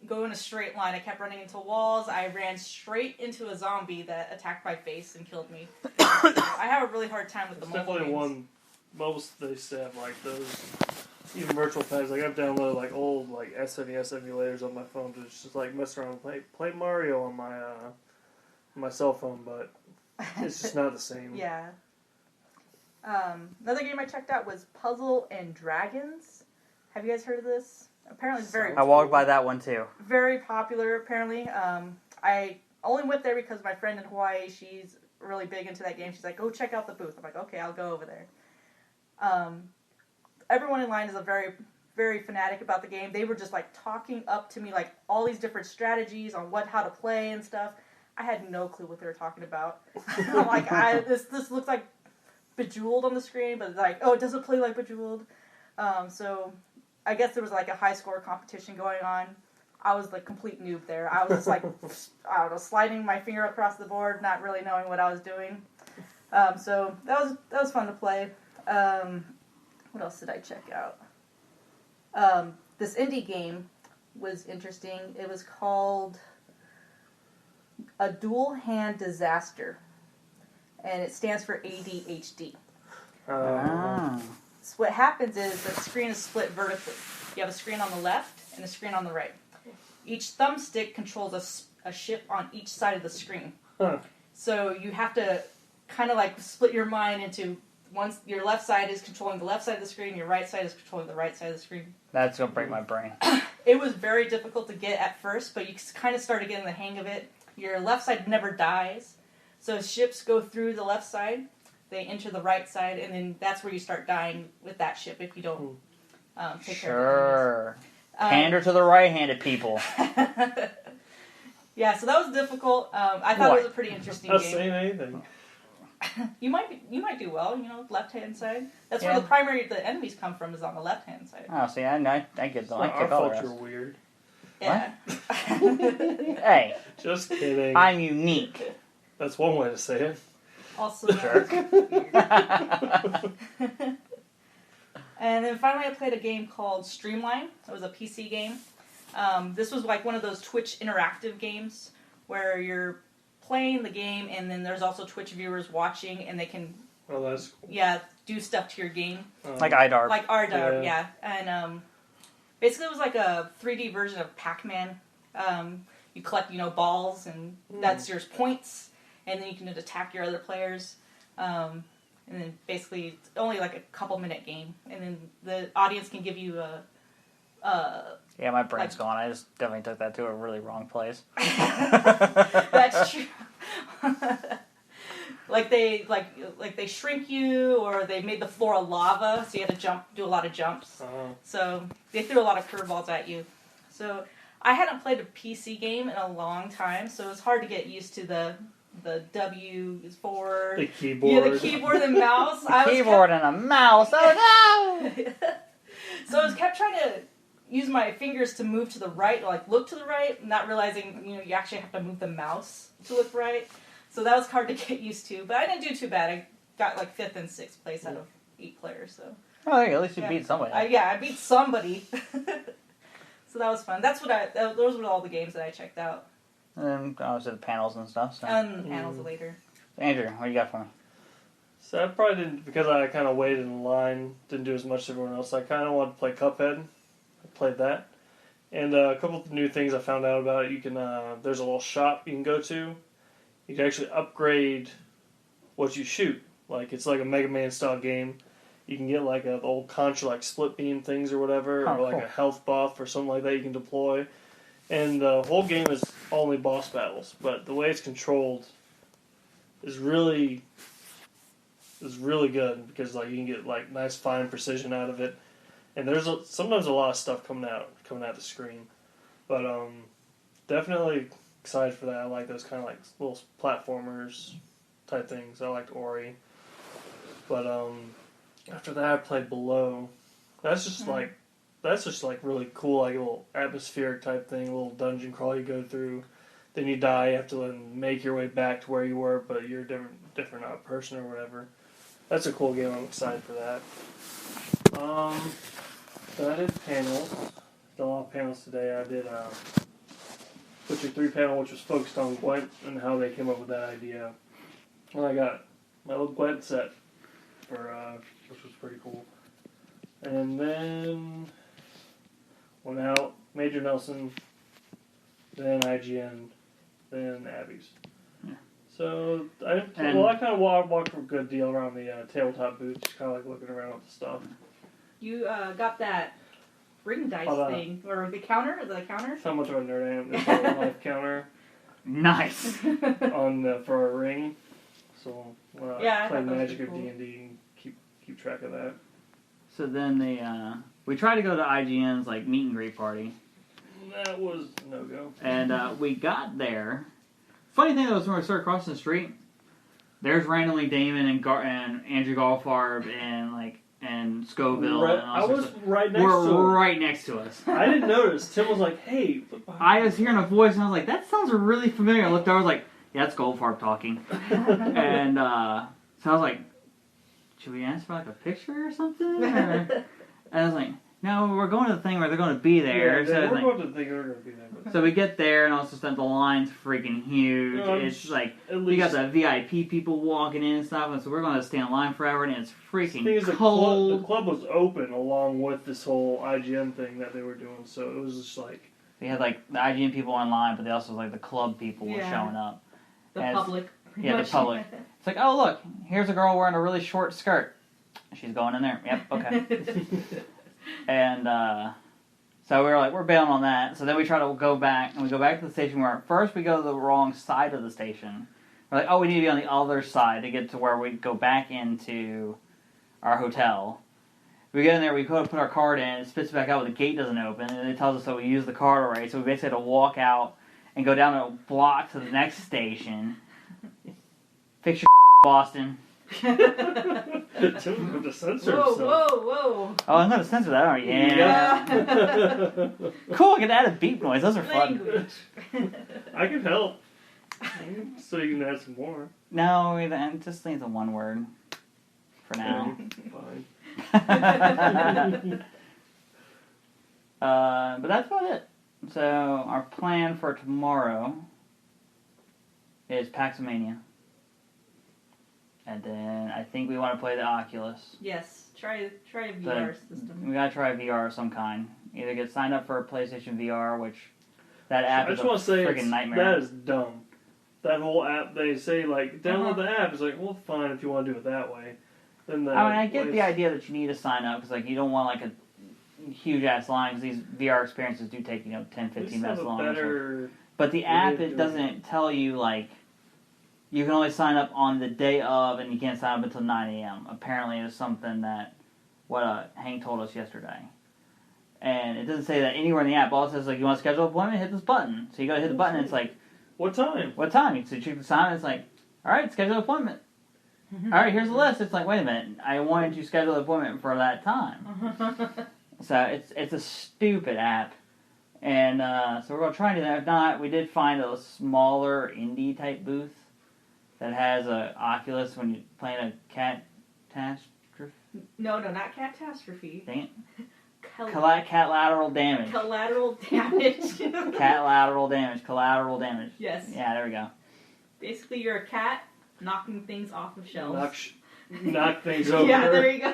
C: go in a straight line. I kept running into walls. I ran straight into a zombie that attacked my face and killed me. I have a really hard time with the mobile
D: Definitely
C: games.
D: one. Most they used to have like those. Even virtual pads. Like I've downloaded like old like SNES emulators on my phone to just like mess around and play Mario on my cell phone, but it's just not the same.
C: Yeah. Another game I checked out was Puzzle and Dragons. Have you guys heard of this? Apparently it's very
A: I walked by that one too.
C: very popular, apparently. I only went there because my friend in Hawaii, she's really big into that game. She's like, go check out the booth. I'm like, okay, I'll go over there. Everyone in line is a very, very fanatic about the game. They were just like talking up to me like all these different strategies on how to play and stuff. I had no clue what they were talking about. I'm like, this looks like Bejeweled on the screen, but like, oh, it doesn't play like Bejeweled. So I guess there was like a high score competition going on. I was the complete noob there. I was just like, I don't know, sliding my finger across the board, not really knowing what I was doing. So that was fun to play. What else did I check out? This indie game was interesting. It was called A Dual Hand Disaster, and it stands for ADHD. So what happens is the screen is split vertically. You have a screen on the left and a screen on the right. Each thumbstick controls a ship on each side of the screen.
D: Huh.
C: So you have to kind of like split your mind into once your left side is controlling the left side of the screen, your right side is controlling the right side of the screen.
A: That's gonna break my brain.
C: It was very difficult to get at first, but you kind of started getting the hang of it. Your left side never dies. So ships go through the left side, they enter the right side, and then that's where you start dying with that ship if you don't take care of it.
A: Pander to the right-handed people.
C: Yeah, so that was difficult. I thought it was a pretty interesting
D: Not
C: game.
D: saying anything.
C: You might do well, left hand side. That's where the enemies come from, is on the left hand side.
A: Oh, see, I get them. I
D: Our
A: kick all the
D: fault
A: rest.
D: you're weird.
C: Yeah.
A: Hey,
D: Just kidding.
A: I'm unique.
D: That's one way to say it.
C: Also,
A: Jerk.
C: And then finally, I played a game called Streamline. It was a PC game. This was like one of those Twitch interactive games where you're playing the game, and then there's also Twitch viewers watching, and they can
D: Oh, that's cool.
C: do stuff to your game.
A: Like IDARB.
C: Like RDAR, yeah. And basically it was like a 3D version of Pac-Man. You collect, balls, and that's your points, and then you can attack your other players. And then basically it's only like a couple minute game, and then the audience can give you
A: yeah, my brain's gone. I just definitely took that to a really wrong place.
C: That's true. like they shrink you, or they made the floor lava, so you had to do a lot of jumps. So they threw a lot of curveballs at you. So I hadn't played a PC game in a long time, so it was hard to get used to the the W is for
D: The keyboard.
C: Yeah, the keyboard and mouse.
A: Keyboard and a mouse. Oh no!
C: So I was kept trying to use my fingers to move to the right, like look to the right, not realizing you actually have to move the mouse to look right. So that was hard to get used to, but I didn't do too bad. I got like 5th and 6th place out of 8 players. So
A: Oh, there you go. At least you beat somebody.
C: I beat somebody. So that was fun. Those were all the games that I checked out.
A: And then obviously the panels and stuff. So.
C: And the panels later.
A: Andrew, what do you got for me?
D: So I probably didn't, because I kind of waited in line, didn't do as much as everyone else. I kind of wanted to play Cuphead. I played that. And a couple of new things I found out about it. You can, there's a little shop you can go to. You can actually upgrade what you shoot. Like, it's like a Mega Man style game. You can get like an old Contra, like split beam things or whatever, or like a health buff or something like that you can deploy. And the whole game is only boss battles, but the way it's controlled is really good, because like you can get like nice fine precision out of it. And there's sometimes a lot of stuff coming out the screen, but definitely excited for that. I like those kind of like little platformers type things. I liked Ori, but after that I played Below. That's just like really cool, like a little atmospheric type thing, a little dungeon crawl you go through. Then you die, you have to then make your way back to where you were, but you're a different person or whatever. That's a cool game. I'm excited for that. So I did panels. Did a lot of panels today. I did Witcher 3 panel, which was focused on Gwent and how they came up with that idea. And I got my little Gwent set for which was pretty cool. And then went out, Major Nelson, then IGN, then Abby's.
A: Yeah.
D: So I kind of walked for a good deal around the tabletop booth, just kind of like looking around at the stuff.
C: You got that ring dice thing, or the counter?
D: That's how much of a nerd I am. There's a real life counter.
A: Nice.
D: For a ring. So when I play Magic or
C: cool.
D: D&D, and keep track of that.
A: So then we tried to go to IGN's like meet and greet party.
D: That was no go.
A: And we got there. Funny thing though is when we started crossing the street, there's randomly Damon and Andrew Golfarb and Scoville.
D: Right,
A: and
D: I was right next
A: to
D: him.
A: right next to us.
D: I didn't notice. Tim was like, "Hey."
A: I was hearing a voice and I was like, "That sounds really familiar." I looked over, I was like, "Yeah, that's Goldfarb talking." And so I was like, "Should we ask for like a picture or something?" And I was like, "No, we're going to the thing where they're going to be there."
D: Yeah,
A: so
D: we're going to the thing where they're going to be there. But...
A: So we get there, and also the line's freaking huge. It's like, we got the VIP people walking in and stuff, and so we're going to stay in line forever, and it's freaking cold.
D: The club was open along with this whole IGN thing that they were doing, so it was just like...
A: They had like the IGN people online, but they also like the club people were showing up.
C: The public.
A: Yeah, the public. It's like, oh look, here's a girl wearing a really short skirt. She's going in there. Yep, okay. And so we were like, we're bailing on that. So then we try to go back, and we go back to the station where first we go to the wrong side of the station. We're like, oh, we need to be on the other side to get to where we go back into our hotel. We get in there, we put our card in, it spits back out, but the gate doesn't open, and it tells us that we used the card already. So we basically had to walk out and go down a block to the next station. Fix your Boston.
D: Tim going to censor himself.
C: Whoa.
A: Oh, I'm going to censor that, aren't you? Yeah. Cool, I can add a beep noise. Those are fun.
D: I can help. So you can add some more.
A: No, it just needs a one word for now.
D: Fine.
A: But that's about it. So our plan for tomorrow is PAX Mania. And then I think we want to play the Oculus.
C: Yes, try a VR system.
A: We gotta try VR of some kind. Either get signed up for a PlayStation VR, which that app is a freaking nightmare.
D: That is dumb. That whole app, they say like download the app. It's like, well, fine if you want to do it that way. Then
A: I get the idea that you need to sign up because like you don't want like a huge ass line because these VR experiences do take 10, 15 minutes long. But the app it doesn't tell you like. You can only sign up on the day of, and you can't sign up until 9 a.m. Apparently, it's something that Hank told us yesterday. And it doesn't say that anywhere in the app. All it says like, you want to schedule an appointment? Hit this button. So you go to hit the button, and it's like,
D: What time?
A: What time? So you choose the time, it's like, all right, schedule an appointment. All right, here's the list. It's like, wait a minute, I wanted to schedule an appointment for that time. So it's a stupid app. And so we're going to try to do that. If not, we did find a smaller indie type booth that has a Oculus when you're playing a catastrophe.
C: No, not catastrophe.
A: Dang it. Cat lateral damage.
C: Collateral damage.
A: Cat lateral damage. Collateral damage.
C: Yes.
A: Yeah, there we go.
C: Basically, you're a cat knocking things off of shelves.
D: Knock things over.
C: Yeah, there you go.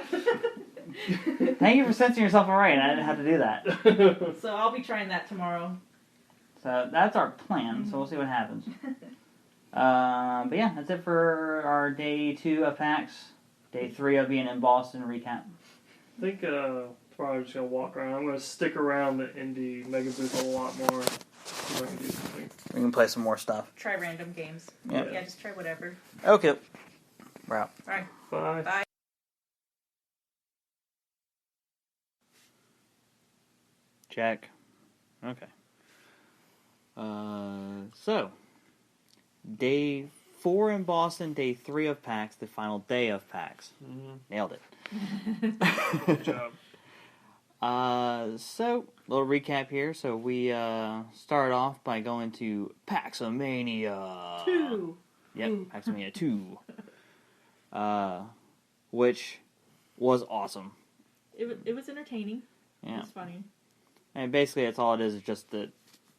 A: Thank you for sensing yourself alright. I didn't have to do that.
C: So I'll be trying that tomorrow.
A: So that's our plan. So we'll see what happens. But yeah, that's it for our day 2 of PAX. Day 3 of being in Boston recap.
D: I think probably just gonna walk around. I'm gonna stick around the indie mega booth a lot more. See if I can do something.
A: We can play some more stuff.
C: Try random games.
A: Yep.
C: Yeah, just try whatever.
A: Okay. We're out.
C: Alright.
D: Bye.
C: Bye.
A: Check. Okay. So, day 4 in Boston, day 3 of PAX, the final day of PAX.
D: Mm-hmm.
A: Nailed it.
D: Good job.
A: So, a little recap here. So, we started off by going to Paxomania
C: 2.
A: Yep, Paxomania 2. Which was awesome.
C: It was entertaining.
A: Yeah.
C: It was funny.
A: And basically, that's all it is just the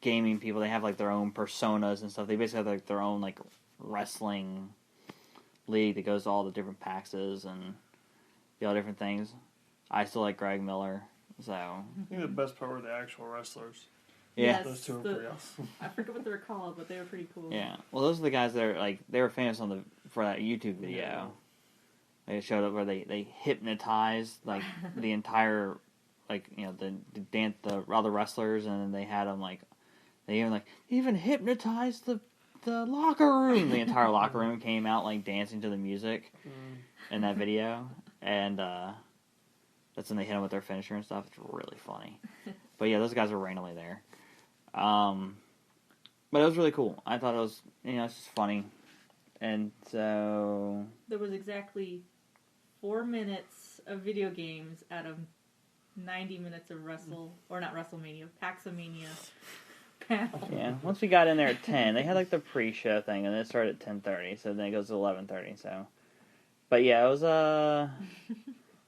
A: gaming people. They have, like, their own personas and stuff. They basically have, like, their own, like, wrestling league that goes to all the different PAXs and all different things. I still like Greg Miller, so...
D: I think the best part were the actual wrestlers.
A: Yeah.
C: Yes,
D: Those two are pretty awesome.
C: I forget what they were called, but they were pretty cool.
A: Yeah. Well, those are the guys that are, like, they were famous for that YouTube video. They showed up where they hypnotized, like, the entire... like, you know, the other wrestlers, and then they had them, like, they even hypnotized the locker room. The entire locker room came out, like, dancing to the music in that video, and that's when they hit them with their finisher and stuff. It's really funny. But yeah, those guys were randomly there. But it was really cool. I thought it was, you know, it's just funny. And so...
C: There was exactly 4 minutes of video games out of 90 minutes of WrestleMania, Paxomania panel.
A: Yeah, once we got in there at 10, they had like the pre-show thing, and it started at 10:30, so then it goes to 11:30. So, but yeah, it was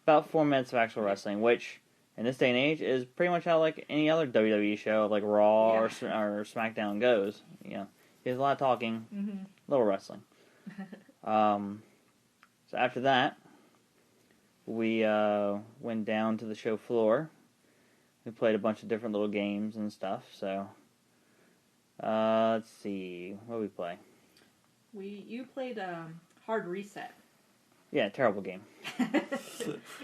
A: about 4 minutes of actual wrestling, which in this day and age is pretty much how like any other WWE show, like Raw or SmackDown goes. You know, there's a lot of talking, little wrestling. So after that, we went down to the show floor. We played a bunch of different little games and stuff. So let's see, what did we play?
C: You played Hard Reset.
A: Yeah, terrible game.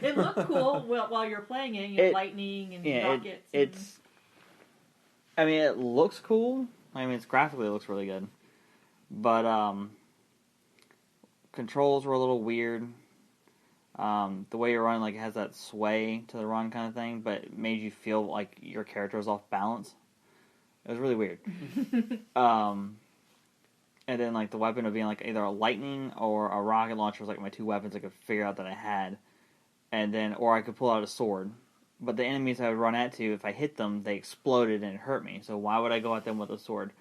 C: It looked cool while you were playing it. You know, lightning and rockets.
A: I mean, it looks cool. I mean, graphically it looks really good, but controls were a little weird. The way you're running, like, it has that sway to the run kind of thing, but it made you feel like your character was off balance. It was really weird. And then, like, the weapon of being, like, either a lightning or a rocket launcher was, like, my two weapons I could figure out that I had. And then, or I could pull out a sword. But the enemies I would run at to, if I hit them, they exploded and it hurt me. So why would I go at them with a sword?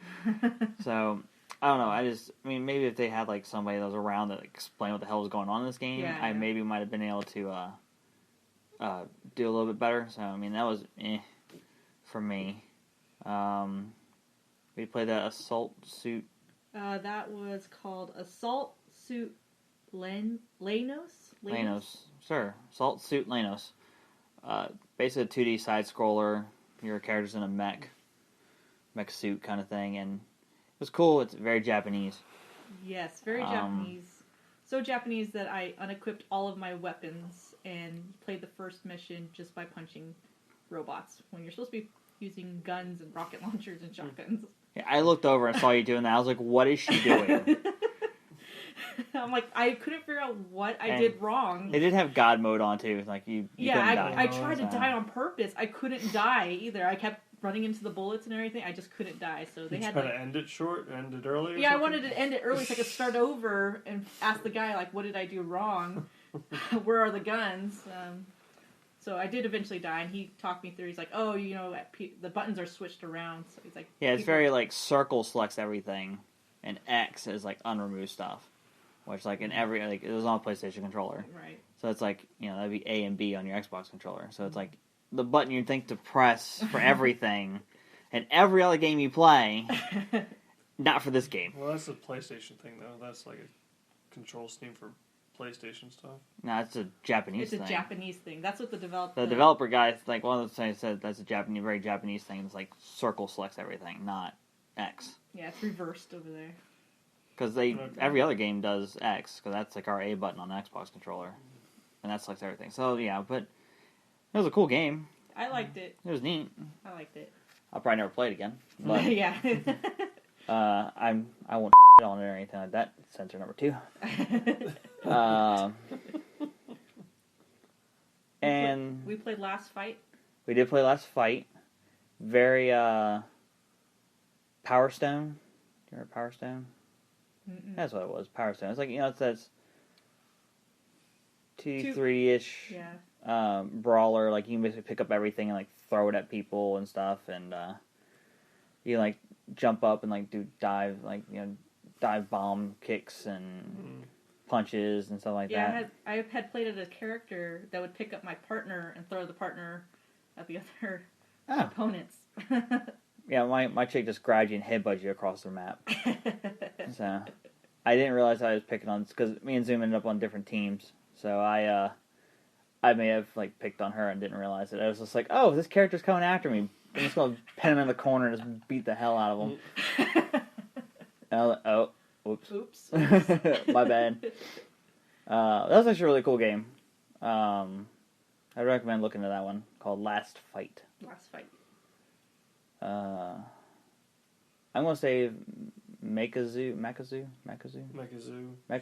A: So... I don't know. I mean, maybe if they had like somebody that was around that explained what the hell was going on in this game, I maybe might have been able to do a little bit better. So I mean, that was for me. We played that Assault Suit.
C: That was called Assault Suit Lanos.
A: Sure. Assault Suit Lanos. Basically a 2D side scroller. Your character's in a mech suit kind of thing, and it was cool. It's very Japanese.
C: Yes, very Japanese. So Japanese that I unequipped all of my weapons and played the first mission just by punching robots when you're supposed to be using guns and rocket launchers and shotguns.
A: Yeah, I looked over and saw you doing that. I was like, what is she doing?
C: I'm like, I couldn't figure out what I did wrong.
A: They did have God mode on too. Like you couldn't die.
C: I tried to die on purpose. I couldn't die either. I kept running into the bullets and everything. I just couldn't die. So they had
D: to end it short, end it early.
C: Yeah, I wanted to end it early so I could start over and ask the guy like, what did I do wrong? Where are the guns? So I did eventually die, and he talked me through. He's like, "Oh, the buttons are switched around." So he's like,
A: "Yeah, it's very like circle selects everything, and X is like unremove stuff, which like in every like it was on a PlayStation controller,
C: right?
A: So it's like that'd be A and B on your Xbox controller. So it's like the button you think to press for everything, and every other game you play, not for this game.
D: Well, that's a PlayStation thing though. That's like a control scheme for PlayStation stuff.
A: No, it's a Japanese thing.
C: It's a Japanese thing. That's what the developer...
A: The developer guy, like, one of the things said that's a very Japanese thing. It's like circle selects everything, not X.
C: Yeah, it's reversed over there.
A: Because every other game does X, because that's like our A button on the Xbox controller. And that selects everything. So, yeah, but it was a cool game.
C: I liked it.
A: It was neat.
C: I liked it.
A: I'll probably never play it again. But,
C: yeah.
A: I won't on it or anything like that. Censor number 2. And
C: we played Last Fight.
A: We did play Last Fight. Very Power Stone. Do you remember Power Stone?
C: Mm-mm.
A: That's what it was. Power Stone. It's like it says 2D-3-ish brawler. Like you can basically pick up everything and like throw it at people and stuff, and you can, like jump up and like do dive bomb kicks and punches and stuff like that.
C: I had played as a character that would pick up my partner and throw the partner at the other opponents.
A: Yeah, my chick just grabs you and headbutts you across the map. So I didn't realize I was picking on, because me and Zoom ended up on different teams. So I may have like picked on her and didn't realize it. I was just like, oh, this character's coming after me. I'm just gonna pin him in the corner and just beat the hell out of him. And I was like, oh, oops. My bad. That was actually a really cool game. I'd recommend looking at that one, called Last Fight.
C: Last Fight.
A: I'm gonna say Mekazoo.
D: I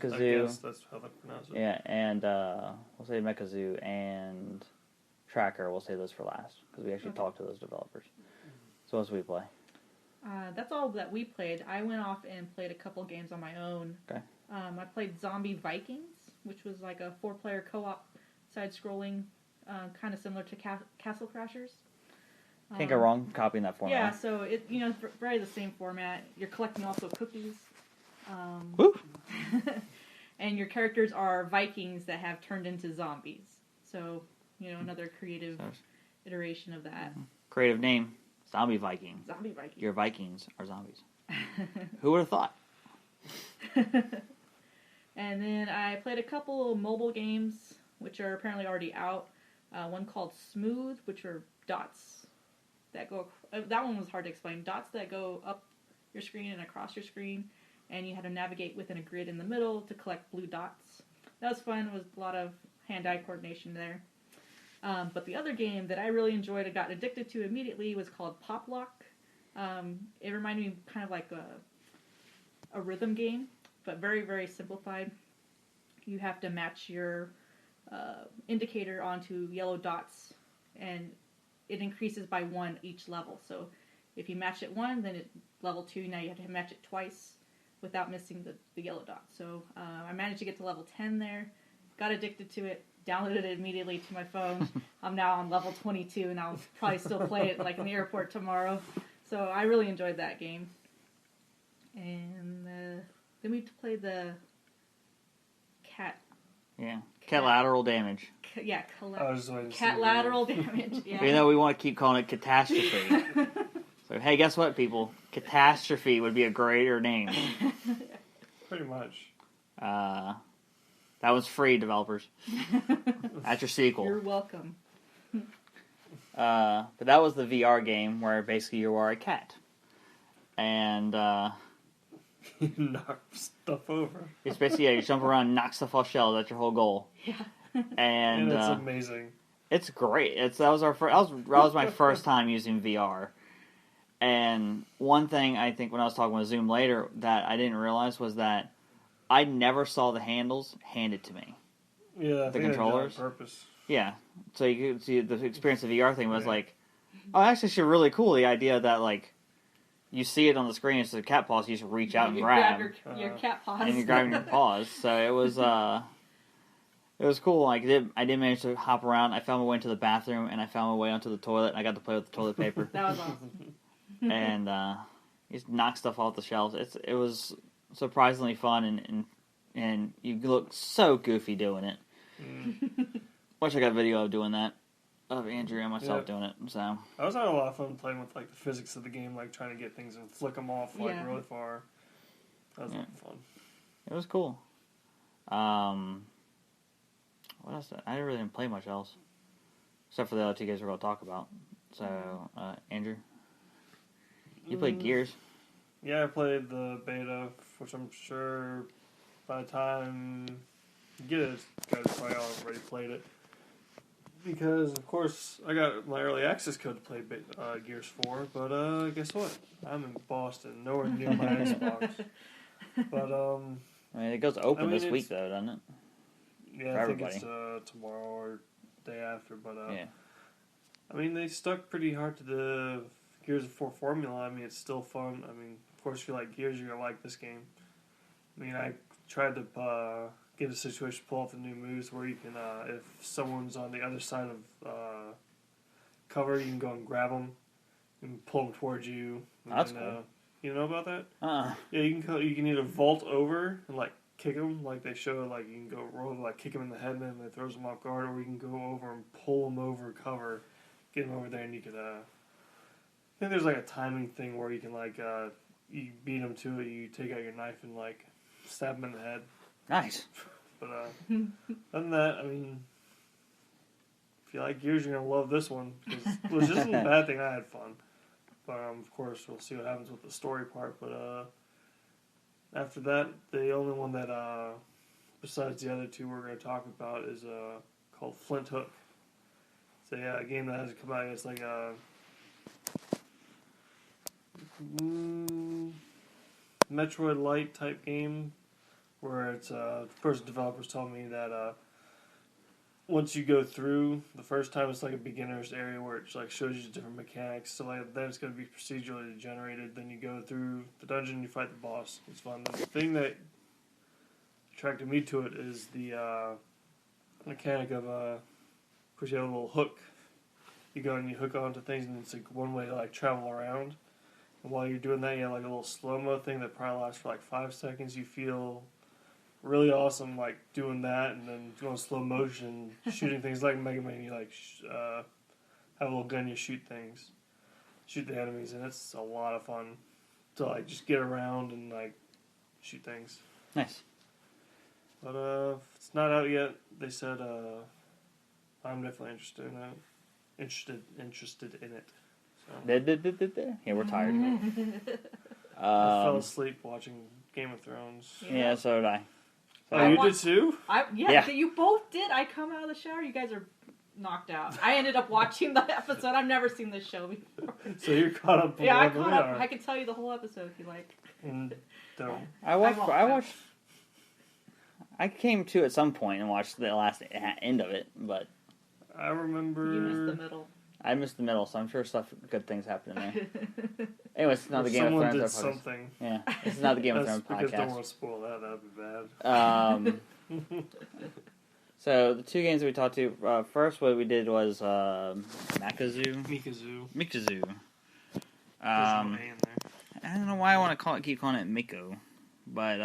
D: guess that's how they pronounce it.
A: Yeah, and we'll say Mekazoo and Trackher. We'll say those for last because we actually talked to those developers. So what did we play?
C: That's all that we played. I went off and played a couple games on my own.
A: Okay.
C: I played Zombie Vikings, which was like a 4-player co-op side-scrolling, kind of similar to Castle Crashers.
A: Can't go wrong copying that format.
C: Yeah, so it's very the same format. You're collecting also cookies.
A: Woo!
C: And your characters are Vikings that have turned into zombies. So, another creative iteration of that.
A: Creative name, Zombie Viking.
C: Zombie Viking.
A: Your Vikings are zombies. Who would have thought?
C: And then I played a couple mobile games, which are apparently already out. One called Smooth, which are dots that go... that one was hard to explain. Dots that go up your screen and across your screen, and you had to navigate within a grid in the middle to collect blue dots. That was fun. It was a lot of hand-eye coordination there. But the other game that I really enjoyed and got addicted to immediately was called Pop Lock. It reminded me kind of like a rhythm game, but very, very simplified. You have to match your indicator onto yellow dots, and it increases by 1 each level. So if you match it 1, then level 2, now you have to match it twice without missing the yellow dot. So I managed to get to level 10 there, got addicted to it, downloaded it immediately to my phone. I'm now on level 22, and I'll probably still play it like in the airport tomorrow. So I really enjoyed that game. And then we played the cat.
A: Yeah, cat lateral damage.
C: Cat lateral damage. Yeah.
A: Even though we want to keep calling it catastrophe. So hey, guess what, people? Catastrophe would be a greater name.
D: Pretty much.
A: That was free, developers. That's your sequel.
C: You're welcome.
A: But that was the VR game where basically you are a cat. And
D: you knock stuff over.
A: It's basically, you jump around and knock stuff off shelves. That's your whole goal.
C: Yeah.
A: And
D: it's amazing.
A: It's great. That was my first time using VR. And one thing I think when I was talking with Zoom later that I didn't realize was that I never saw the handles handed to me.
D: Yeah, I
A: The
D: think they did it on
A: controllers?
D: purpose.
A: Yeah, so you could see the experience of VR thing was
D: Yeah.
A: like, oh, actually, really cool. The idea that like you see it on the screen, it's a cat paw, so you just reach out and
C: you
A: grab,
C: your cat paws.
A: and you're grabbing your paws. So it was cool. Like I did manage to hop around. I found my way into the bathroom, and I found my way onto the toilet, and I got to play with the toilet paper.
C: That was awesome.
A: And you just knock stuff off the shelves. It was surprisingly fun, and you look so goofy doing it. Wish I got a video of doing that, of Andrew and myself doing it. So
D: I was having a lot of fun playing with like the physics of the game, like trying to get things and flick them off like really far. That was fun.
A: it was cool. What else? I didn't really play much else, except for the other two games we're going to talk about. So Andrew, you played Gears.
D: Yeah, I played the beta, which I'm sure by the time you get it, you guys probably already played it. Because, of course, I got my early access code to play Gears 4, but guess what? I'm in Boston, nowhere near my Xbox. But,
A: I mean, it goes open this week, though, doesn't it?
D: Yeah, I think it's tomorrow or day after, but,
A: yeah.
D: I mean, they stuck pretty hard to the Gears of 4 formula. I mean, it's still fun. I mean, of course, if you like Gears, you're going to like this game. I mean, I tried to get a situation to pull off the new moves where you can, if someone's on the other side of cover, you can go and grab them and pull them towards you. And
A: That's
D: then,
A: cool.
D: You know about that?
A: Uh-uh.
D: Yeah, you can either vault over and like kick them, like they show, like you can go roll, like kick them in the head and then it throws them off guard, or you can go over and pull them over cover, get them over there, and you could. I think there's like a timing thing where you can like you beat them to it, you take out your knife and like stab them in the head.
A: Nice.
D: But other than that, I mean, if you like Gears, you're gonna love this one, which isn't a bad thing. I had fun, but of course we'll see what happens with the story part. But after that, the only one that besides the other two we're gonna talk about is called Flint Hook. So yeah, a game that hasn't come out yet. It's like a Metroid Light type game. Where it's the first developers told me that once you go through the first time, it's like a beginner's area where it like shows you different mechanics. So like then it's going to be procedurally generated. Then you go through the dungeon, you fight the boss. It's fun. The thing that attracted me to it is the mechanic of course you have a little hook. You go and you hook onto things, and it's like one way to like travel around. And while you're doing that, you have like a little slow mo thing that probably lasts for like 5 seconds. You feel really awesome, like doing that, and then going slow motion, shooting things like Mega Man. You like have a little gun, you shoot things, shoot the enemies, and it's a lot of fun to like just get around and like shoot things.
A: Nice.
D: But it's not out yet. They said I'm definitely interested in it. Interested in it. So.
A: Yeah, we're tired.
D: I fell asleep watching Game of Thrones.
A: Yeah, so did I.
D: Oh, you did too?
C: Yeah, you both did. I come out of the shower, you guys are knocked out. I ended up watching the episode. I've never seen this show before.
D: So you're caught up.
C: Yeah, I caught up. I can tell you the whole episode if you like.
D: And don't.
A: I watched. I came to at some point and watched the last end of it, but
D: I remember.
C: You missed the middle.
A: I missed the middle, so I'm sure good things happen in there. Anyway, it's not the Game
D: Someone
A: of Thrones.
D: did something.
A: Yeah, it's not the Game of Thrones
D: Because don't
A: podcast.
D: want to spoil that. That would be bad.
A: So the two games that we talked to first, what we did was Mekazoo.
D: There's no A in there.
A: I don't know why I want to keep calling it Miko, but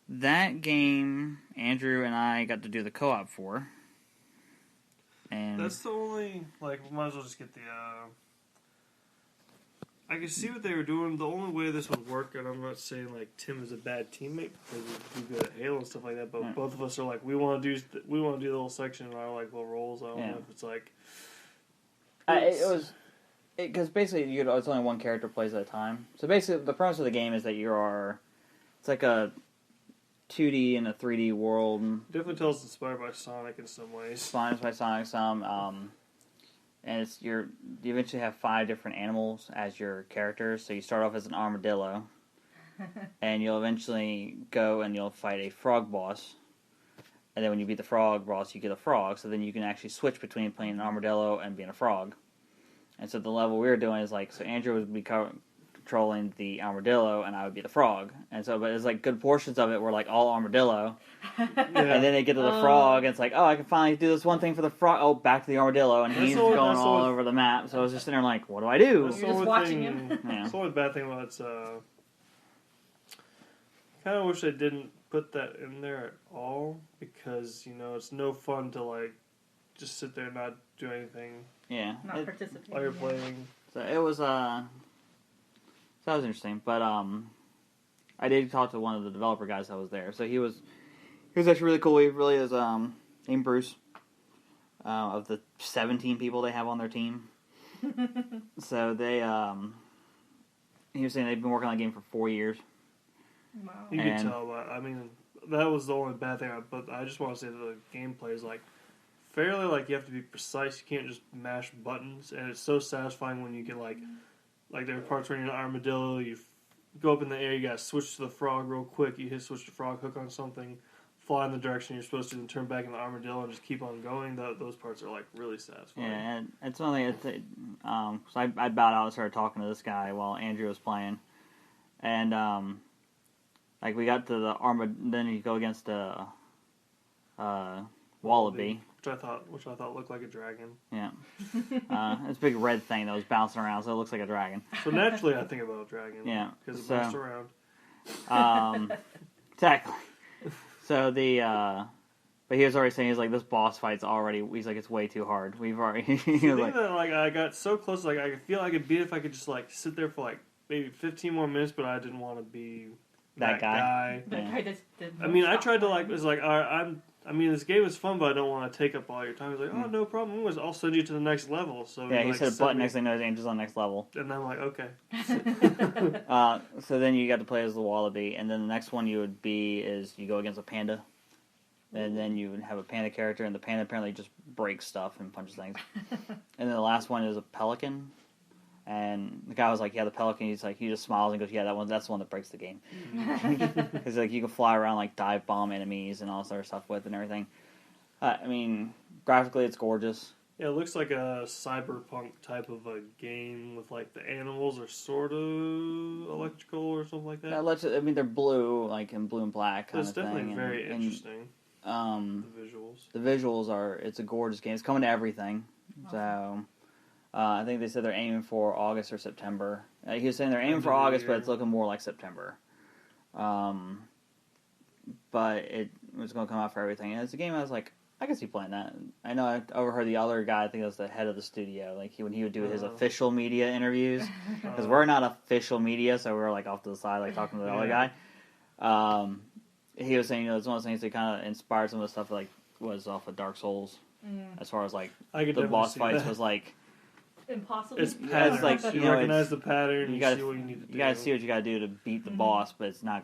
A: that game Andrew and I got to do the co-op for. And
D: That's the only, like, we might as well just get the, I can see what they were doing. The only way this would work, and I'm not saying, like, Tim is a bad teammate, because he's good at Halo and stuff like that, but both of us are like, we want to do the little section in our, like, little roles. I don't know if it's, like...
A: because basically it's only one character plays at a time. So basically the premise of the game is that it's like a 2D and a 3D world.
D: Definitely tells it's inspired by Sonic in some ways.
A: Inspired by Sonic some, and you eventually have 5 different animals as your characters. So you start off as an armadillo, and you'll eventually go and you'll fight a frog boss. And then when you beat the frog boss, you get a frog. So then you can actually switch between playing an armadillo and being a frog. And so the level we were doing is like, so Andrew would be controlling the armadillo, and I would be the frog. And so, but it's like good portions of it were like all armadillo. And then they get to the frog, and it's like, oh, I can finally do this one thing for the frog. Oh, back to the armadillo, and he's going all over the map. So I was just sitting there like, what do I do?
C: You're just watching him.
D: That's the only bad thing about it's, kind of wish they didn't put that in there at all, because, it's no fun to, like, just sit there and not do anything.
A: Yeah.
C: Not participate.
D: While you're playing.
A: So it was, so that was interesting. But, I did talk to one of the developer guys that was there. So he was actually really cool. He really is, named Bruce, of the 17 people they have on their team. So they, he was saying they've been working on the game for 4 years.
C: Wow.
D: You can tell, but, I mean, that was the only bad thing, but I just want to say that the gameplay is, like, fairly, like, you have to be precise. You can't just mash buttons, and it's so satisfying when you can, like there are parts where you're in an armadillo, you go up in the air, you gotta switch to the frog real quick, you hit switch to frog, hook on something, fly in the direction you're supposed to, then turn back in the armadillo and just keep on going. Those parts are, like, really satisfying.
A: Yeah, and it's something, so I bowed out and started talking to this guy while Andrew was playing. And, like, we got to the then you go against a wallaby.
D: Which I thought looked like a dragon.
A: Yeah. It's a big red thing that was bouncing around, so it looks like a dragon.
D: So naturally I think about a dragon.
A: Yeah.
D: Because it bounced around.
A: Exactly. So but he was already saying, he's like, this boss fight's already, he's like, it's way too hard. We've already, he was like,
D: I got so close, like, I feel I could beat it if I could just, like, sit there for, like, maybe 15 more minutes, but I didn't want to be that guy.
A: Yeah.
D: I mean, I tried to, like, was like, all right, this game is fun, but I don't want to take up all your time. He's like, oh, no problem. I'll send you to the next level. So
A: yeah, he said a button next thing knows Angel's on the next level.
D: And I'm like, okay.
A: So then you got to play as the wallaby, and then the next one you would be is you go against a panda. And then you would have a panda character, and the panda apparently just breaks stuff and punches things. And then the last one is a pelican. And the guy was like, yeah, the pelican, he's like, he just smiles and goes, yeah, that's the one that breaks the game. Because like, you can fly around, like, dive bomb enemies and all sort of stuff with and everything. I mean, graphically, it's gorgeous.
D: Yeah, it looks like a cyberpunk type of a game with, like, the animals are sort of electrical or something like that.
A: Yeah, I mean, they're blue, like, in blue and black kind of thing.
D: It's definitely very interesting. The visuals.
A: The visuals it's a gorgeous game. It's coming to everything. So... I think they said they're aiming for August or September. He was saying they're aiming for August, but it's looking more like September. But it was going to come out for everything. And it's a game I was like, I can see playing that. I know I overheard the other guy, I think it was the head of the studio, like when he would do his official media interviews. Because we're not official media, so we're like off to the side, like talking to the other guy. He was saying, it's one of those things that kind of inspired some of the stuff that like was off of Dark Souls. As far as like the boss fights was like...
C: Impossible.
D: It's patterns.
A: Like,
D: you recognize the pattern.
A: You gotta
D: see what you need to do.
A: You gotta see what you gotta do to beat the boss, but it's not.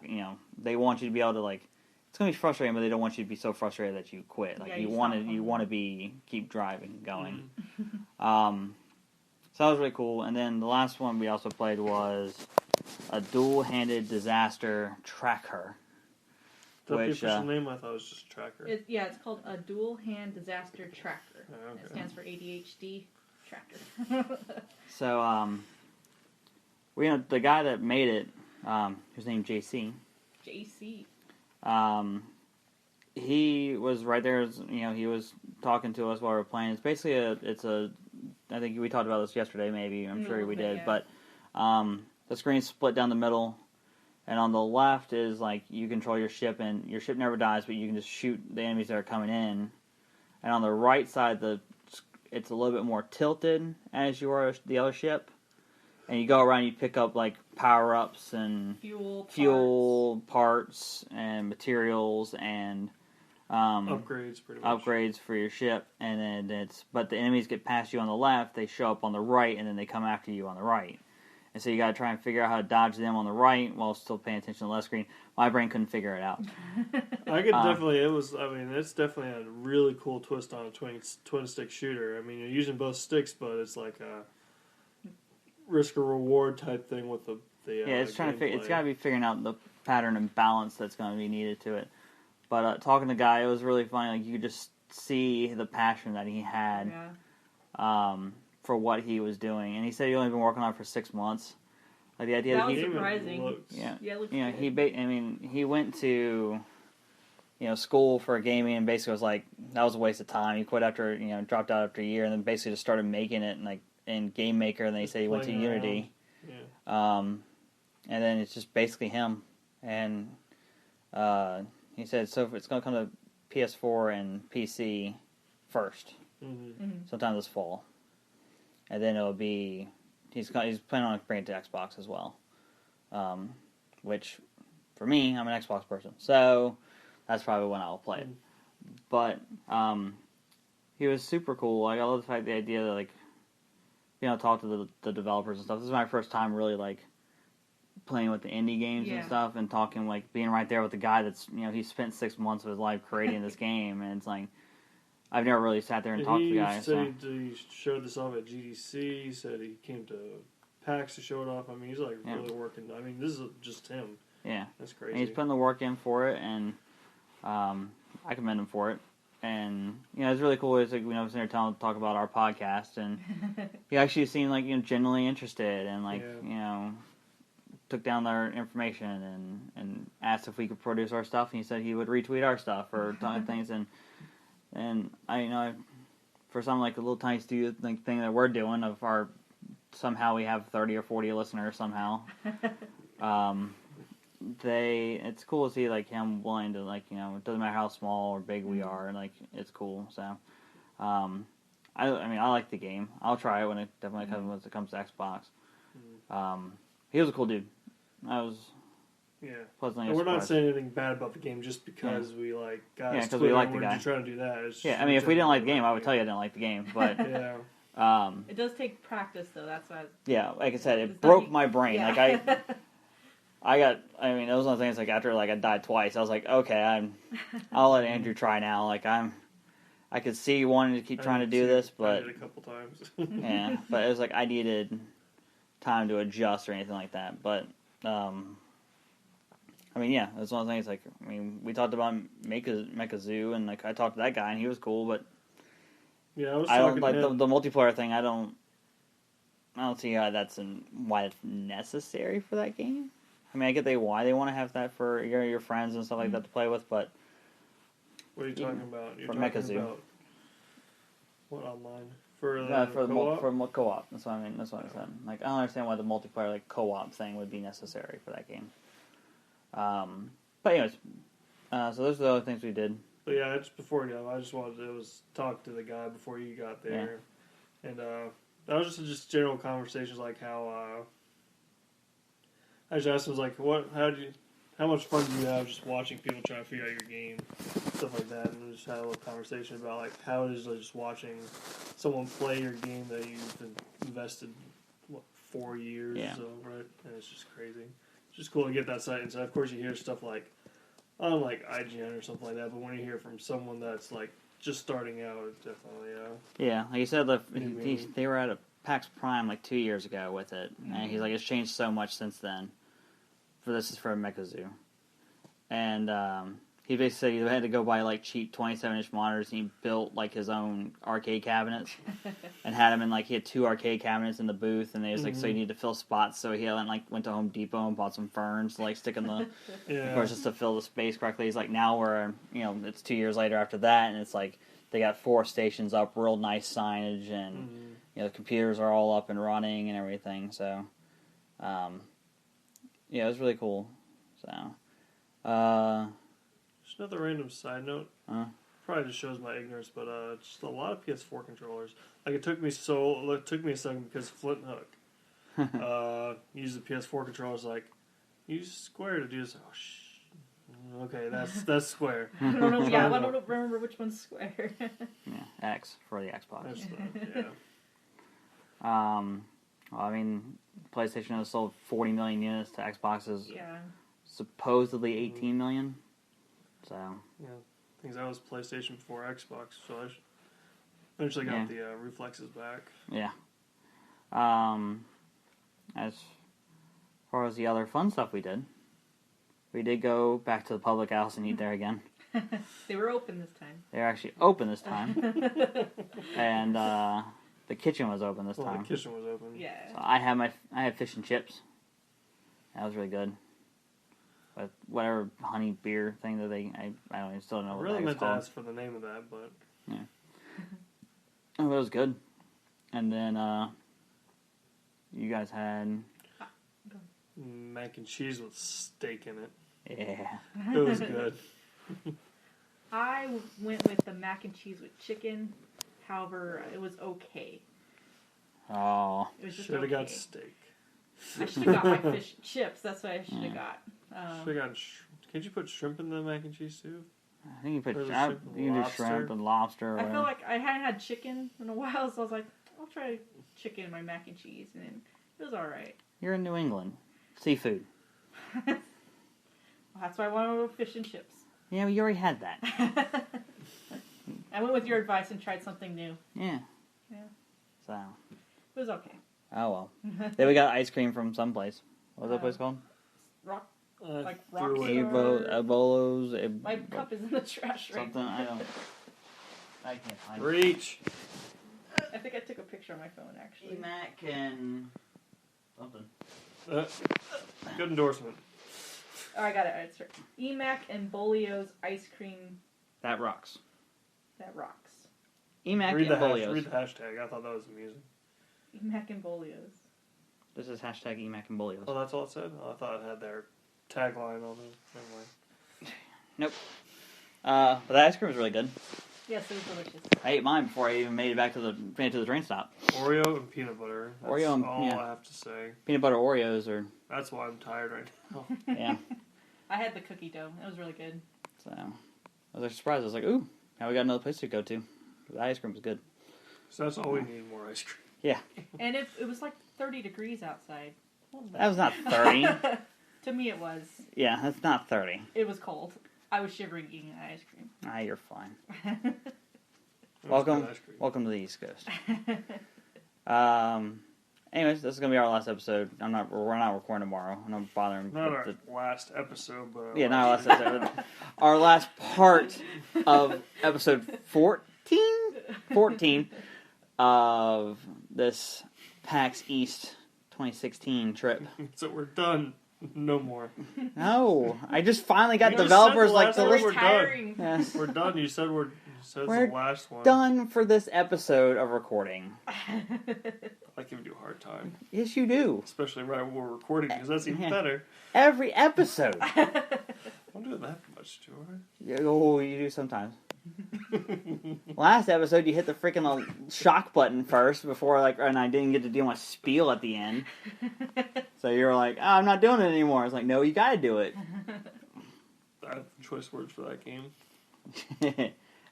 A: They want you to be able to like. It's gonna be frustrating, but they don't want you to be so frustrated that you quit. Like you want to keep driving, going. So that was really cool. And then the last one we also played was a dual-handed disaster tracker.
D: The official name I thought was just Tracker.
C: It's called a dual-hand disaster tracker.
D: Oh, okay.
C: It stands for ADHD. Tracker.
A: So, the guy that made it, his name JC.
C: JC.
A: He was right there. He was talking to us while we were playing. It's basically I think we talked about this yesterday. Maybe I'm sure we did. Yeah. But the screen's split down the middle, and on the left is like you control your ship, and your ship never dies, but you can just shoot the enemies that are coming in. And on the right side, it's a little bit more tilted as you are the other ship. And you go around, you pick up like power-ups and fuel parts and materials and
D: upgrades, pretty much.
A: Upgrades for your ship. And then but the enemies get past you on the left, they show up on the right, and then they come after you on the right. And so you got to try and figure out how to dodge them on the right while still paying attention to the left screen. My brain couldn't figure it out.
D: I could definitely. It's definitely a really cool twist on a twin stick shooter. I mean, you're using both sticks, but it's like a risk or reward type thing with the the
A: it's trying to it's
D: gameplay.
A: got to be figuring out the pattern and balance that's going to be needed to it. But talking to the guy, it was really funny. Like you could just see the passion that he had for what he was doing, and he said he only been working on it for 6 months. Like the idea
C: that
A: that
C: was
A: he
C: surprising.
A: yeah,
C: it looked
A: you know,
C: good.
A: he went to school for gaming and basically was like that was a waste of time. He quit after dropped out after a year, and then basically just started making it in Game Maker. And then he said he went to Unity. And then it's just basically him. And he said so it's going to come to PS4 and PC first, sometime this fall, and then it'll be he's planning on bringing it to Xbox as well. Which for me, I'm an Xbox person, so that's probably when I'll play it. But he was super cool. Like I love the idea that talk to the developers and stuff. This is my first time really playing with the indie games and stuff, and talking being right there with the guy that's he spent 6 months of his life creating this game, and it's like I've never really sat there and talked to the guy.
D: He showed this off at GDC. He said he came to PAX to show it off. I mean, he's really working. I mean, this is just him.
A: Yeah,
D: that's crazy.
A: And he's putting the work in for it, and I commend him for it. And it's really cool. It's like I was there talk about our podcast, and he actually seemed genuinely interested, and took down their information and asked if we could produce our stuff. And he said he would retweet our stuff or things. And I for some a little tiny studio thing that we're doing of our somehow we have 30 or 40 listeners somehow. It's cool to see him willing to it doesn't matter how small or big we are, and it's cool. So I like the game. I'll try it when it comes to Xbox. He was a cool dude. I was pleasantly
D: and we're
A: surprised.
D: not saying anything bad about the game just because we guys.
A: Because we like the guy.
D: We're trying to do that.
A: I mean, if we didn't like the game, I would tell you I didn't like the game. But
C: it does take practice, though. That's why.
A: Yeah, like I said, it broke my brain.
C: Yeah.
A: It was one of the things after I died twice, I was like, okay, I'll let Andrew try now. I could see wanting to keep trying to do this, but
D: I did a couple times.
A: yeah, but it was I needed time to adjust or anything like that. But it's one of the things. We talked about Mekazoo, and I talked to that guy, and he was cool, but
D: I
A: don't the multiplayer thing. I don't see how why it's necessary for that game. I mean, I get why they want to have that for your friends and stuff like that to play with, but
D: what are you talking about?
A: For Mekazoo.
D: What online? For
A: co-op. That's what I mean. That's what I said. I don't understand why the multiplayer co-op thing would be necessary for that game. But anyways, so those are the other things we did.
D: But yeah, just before you go, I just wanted to talk to the guy before you got there, and that was just general conversations how. I just asked him how much fun do you have just watching people try to figure out your game, stuff like that, and we just had a little conversation about how it is just watching someone play your game that you've invested 4 years, right? And it's just crazy. It's just cool to get that sight. And so of course you hear stuff on IGN or something like that, but when you hear from someone that's just starting out, it's definitely
A: yeah. Like you said, they were at a PAX Prime 2 years ago with it, and he's it's changed so much since then. This is for Mekazoo. And he basically said he had to go buy cheap 27-inch monitors, and he built his own arcade cabinets and had them in he had 2 arcade cabinets in the booth, and they was so you need to fill spots, so he went to Home Depot and bought some ferns to stick in the of course just to fill the space correctly. He's now we're it's 2 years later after that, and it's they got 4 stations up, real nice signage, and the computers are all up and running and everything, so it was really cool. So
D: just another random side note. Probably just shows my ignorance, but just a lot of PS4 controllers. It took me a second because Flint Hook used the PS4 controllers. Use square to do this. Oh, okay, that's square.
C: I don't know. Yeah, I don't remember which one's square.
A: X for the Xbox.
D: Yeah.
A: PlayStation has sold 40 million units to Xbox's supposedly 18 million. So
D: yeah, I think that was PlayStation before Xbox. So I eventually got the reflexes back.
A: Yeah. As far as the other fun stuff we did go back to the public house and eat there again.
C: They were open this time.
A: They were actually open this time. And the kitchen was open this time.
D: The kitchen was open.
C: Yeah.
A: So I had fish and chips. That was really good. With whatever honey beer thing that I don't even still know
D: I
A: what
D: really
A: that was
D: meant to
A: called.
D: ask for the name of that, but
A: Oh, it was good. And then you guys had
D: mac and cheese with steak in it.
A: yeah.
D: It was good.
C: I went with the mac and cheese with chicken. However, it was okay.
A: Oh,
C: It was just
D: Should have
C: okay.
D: got steak.
C: I should have got my fish and chips. That's what I should have got.
D: Should have got. Can't you put shrimp in the mac and cheese too?
A: I think you put
D: Or the
A: shrimp,
D: shrimp and
A: you can do
D: lobster.
A: shrimp and lobster. Or
C: I
A: whatever.
C: feel like I hadn't had chicken in a while, so I was like, I'll try chicken in my mac and cheese, and it was alright.
A: You're in New England. Seafood.
C: Well, that's why I wanted fish and chips.
A: Yeah, well, you already had that.
C: I went with your advice and tried something new.
A: Yeah.
C: Yeah.
A: So,
C: It was okay.
A: oh well. Then we got ice cream from someplace. What was that place called?
C: Rock.
D: I
C: Like
D: threw
C: rock
D: it.
C: star.
A: Ebolos.
C: My cup is in the trash right
A: Something,
C: now.
A: I can't find it.
D: Reach.
C: I think I took a picture on my phone, actually.
A: Mac and something.
D: Good endorsement.
C: Oh, I got it. It's right. Emac and Bolio's ice cream
A: That rocks.
C: that rocks.
A: Emac
D: Read
A: and
D: the
A: Bolio's.
D: hashtag. I thought that was amusing.
C: Emac and Bolio's.
A: This is hashtag Emac and Bolio's.
D: Oh, that's all it said? Oh, I thought it had their tagline on it. Never mind.
A: Nope. But that ice cream was really good.
C: Yes, it was delicious.
A: I ate mine before I even made it back to the train stop.
D: Oreo and peanut butter. That's
A: Oreo and-
D: all
A: yeah.
D: I have to say.
A: Peanut butter Oreos are
D: That's why I'm tired right now.
A: yeah.
C: I had the cookie dough. It was really good.
A: So I was like surprised. I was like, ooh, now we got another place to go to. The ice cream was good.
D: So that's all we need, more ice cream.
A: Yeah.
C: And it was like 30 degrees outside. What was
A: That was not 30.
C: To me, it was.
A: Yeah, that's not 30.
C: It was cold. I was shivering eating that ice cream.
A: Ah, you're fine.
D: It was
A: Welcome,
D: good ice cream.
A: welcome to the East Coast. Anyways, this is gonna be our last episode. We're not recording tomorrow. I'm not bothering.
D: Not
A: with
D: our
A: the,
D: last episode, but
A: yeah, not our last episode. Our last part of episode 14 of this PAX East 2016 trip.
D: So we're done. No more.
A: No, I just finally got
D: You just
A: developers
D: said the
A: like
D: last
A: to
D: one
A: listen.
D: we're done.
C: Tiring.
A: Yes.
D: We're done. You said it's
A: We're
D: the last one.
A: Done for this episode of recording.
D: I give you a hard time,
A: Yes, you do.
D: especially right when we're recording, because that's even
A: Yeah.
D: better.
A: Every episode.
D: I don't do that much, George.
A: Oh, you do sometimes. Last episode, you hit the freaking shock button first before, and I didn't get to do my spiel at the end. So you were like, oh, I'm not doing it anymore. I was like, no, you gotta do it.
D: I have choice words for that game.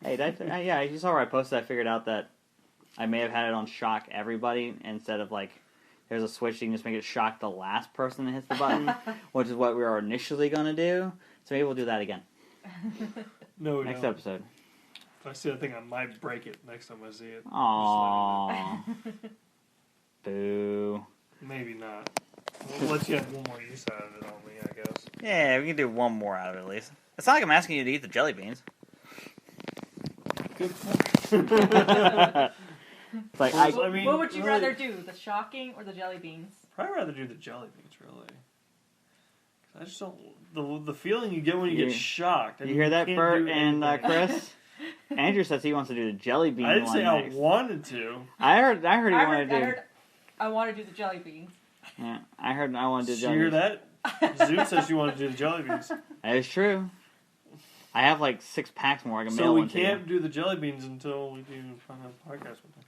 A: Hey, yeah, you saw where I posted. I figured out that I may have had it on shock everybody instead of there's a switch you can just make it shock the last person that hits the button, which is what we were initially gonna do. So maybe we'll do that again
D: No,
A: next
D: no.
A: episode.
D: If I see that thing, I might break it next time I see it.
A: Aww. Boo.
D: Maybe not. We'll let you have one more use out of it on me, I guess.
A: Yeah, we can do one more out of it at least. It's not like I'm asking you to eat the jelly beans.
D: Good point.
A: It's like
D: Well, I mean,
C: what would you
D: really-
C: rather do, the shocking or the jelly beans?
D: Probably rather do the jelly beans, really. 'Cause I just don't... The feeling you get when you get shocked. I
A: you
D: mean,
A: hear that,
D: can't
A: Bert
D: do
A: and
D: anything.
A: Chris? Andrew says he wants to do the jelly bean
D: I didn't
A: one
D: say
A: next.
D: I wanted to.
A: I heard he wanted to do.
C: I want to do the jelly beans.
A: Yeah, I heard I want to do
D: Did
A: jelly
D: you hear
A: beans.
D: that? Zoom says you want to do the jelly beans.
A: That is true. I have 6 packs more. I can
D: So
A: mail
D: we
A: one to you.
D: can't do the jelly beans until we do a podcast with them.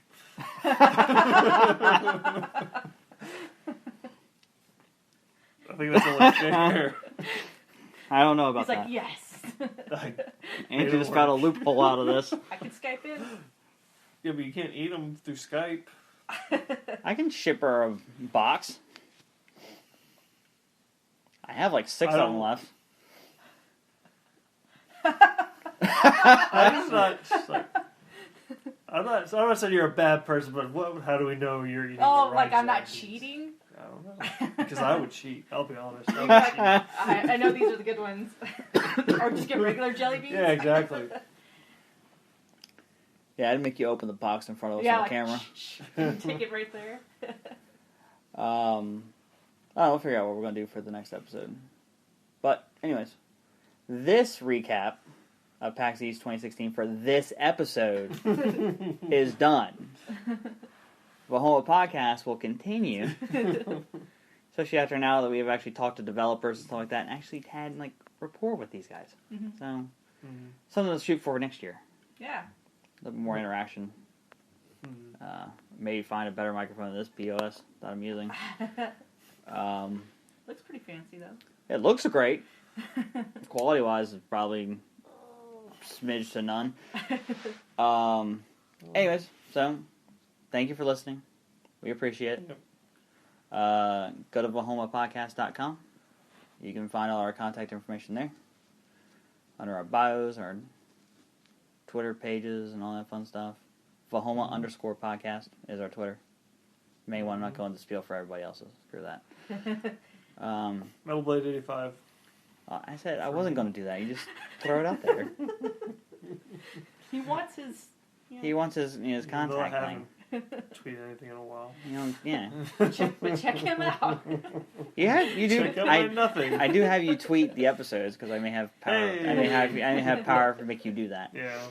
D: I think that's only fair.
A: I don't know about
C: He's like,
A: that.
C: yes.
A: Andrew just got a loophole out of this.
C: I can Skype in.
D: Yeah, but you can't eat them through Skype.
A: I can ship her a box. I have 6
D: I
A: of them
D: don't-
A: left.
D: I'm not just I'm not saying you're a bad person, but how do we know you're eating
C: Oh,
D: the right
C: I'm not
D: jelly beans?
C: cheating?
D: don't know. Because I would cheat. I'll be honest. I
C: You're
D: would
C: like,
D: cheat.
C: I know these are the good ones. Or just get regular jelly beans.
D: Yeah, exactly.
A: Yeah, I'd make you open the box in front of us
C: Yeah,
A: on
C: like,
A: camera.
C: take it right there.
A: We'll figure out what we're going to do for the next episode. But, anyways, this recap of PAX East 2016 for this episode is done. VAHOMA podcast will continue, especially after now that we have actually talked to developers and stuff like that, and actually had like rapport with these guys.
C: Mm-hmm.
A: So, something to shoot for next year.
C: Yeah.
A: A little more interaction. Maybe find a better microphone than this POS that I'm using.
C: Looks pretty fancy though.
A: It looks great. Quality-wise, it's probably smidge to none. Anyways, so thank you for listening. We appreciate it. Go to VAHOMApodcast.com. You can find all our contact information there. Under our bios, our Twitter pages, and all that fun stuff. VAHOMA_podcast is our Twitter. You may want to not go into spiel for everybody else's. Screw that.
D: Metal Blade 85.
A: I said I wasn't going to do that. You just throw it out there.
C: He wants his...
A: He wants his his contact link.
D: Tweet anything in a while.
A: Yeah.
C: Check him out.
A: You do.
D: Check out my nothing.
A: I do have you tweet the episodes because I may have power.
D: Hey.
A: I may have power to make you do that.
D: Yeah.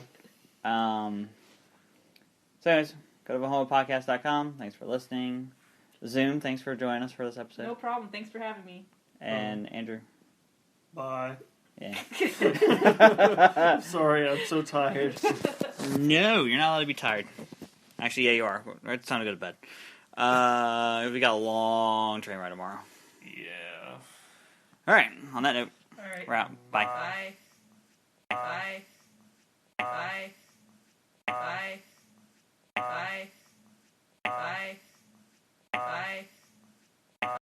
A: So anyways, go to VAHOMApodcast.com. Thanks for listening. Zoom, thanks for joining us for this episode.
C: No problem. Thanks for having me.
A: And Andrew.
D: Bye.
A: Yeah.
D: Sorry, I'm so tired.
A: No, you're not allowed to be tired. Actually, yeah, you are. It's time to go to bed. We got a long train ride tomorrow.
D: Yeah.
A: All right. On that note,
C: All right.
A: we're out. Bye.
C: Bye. Bye. Bye. Bye. Bye. Bye. Bye.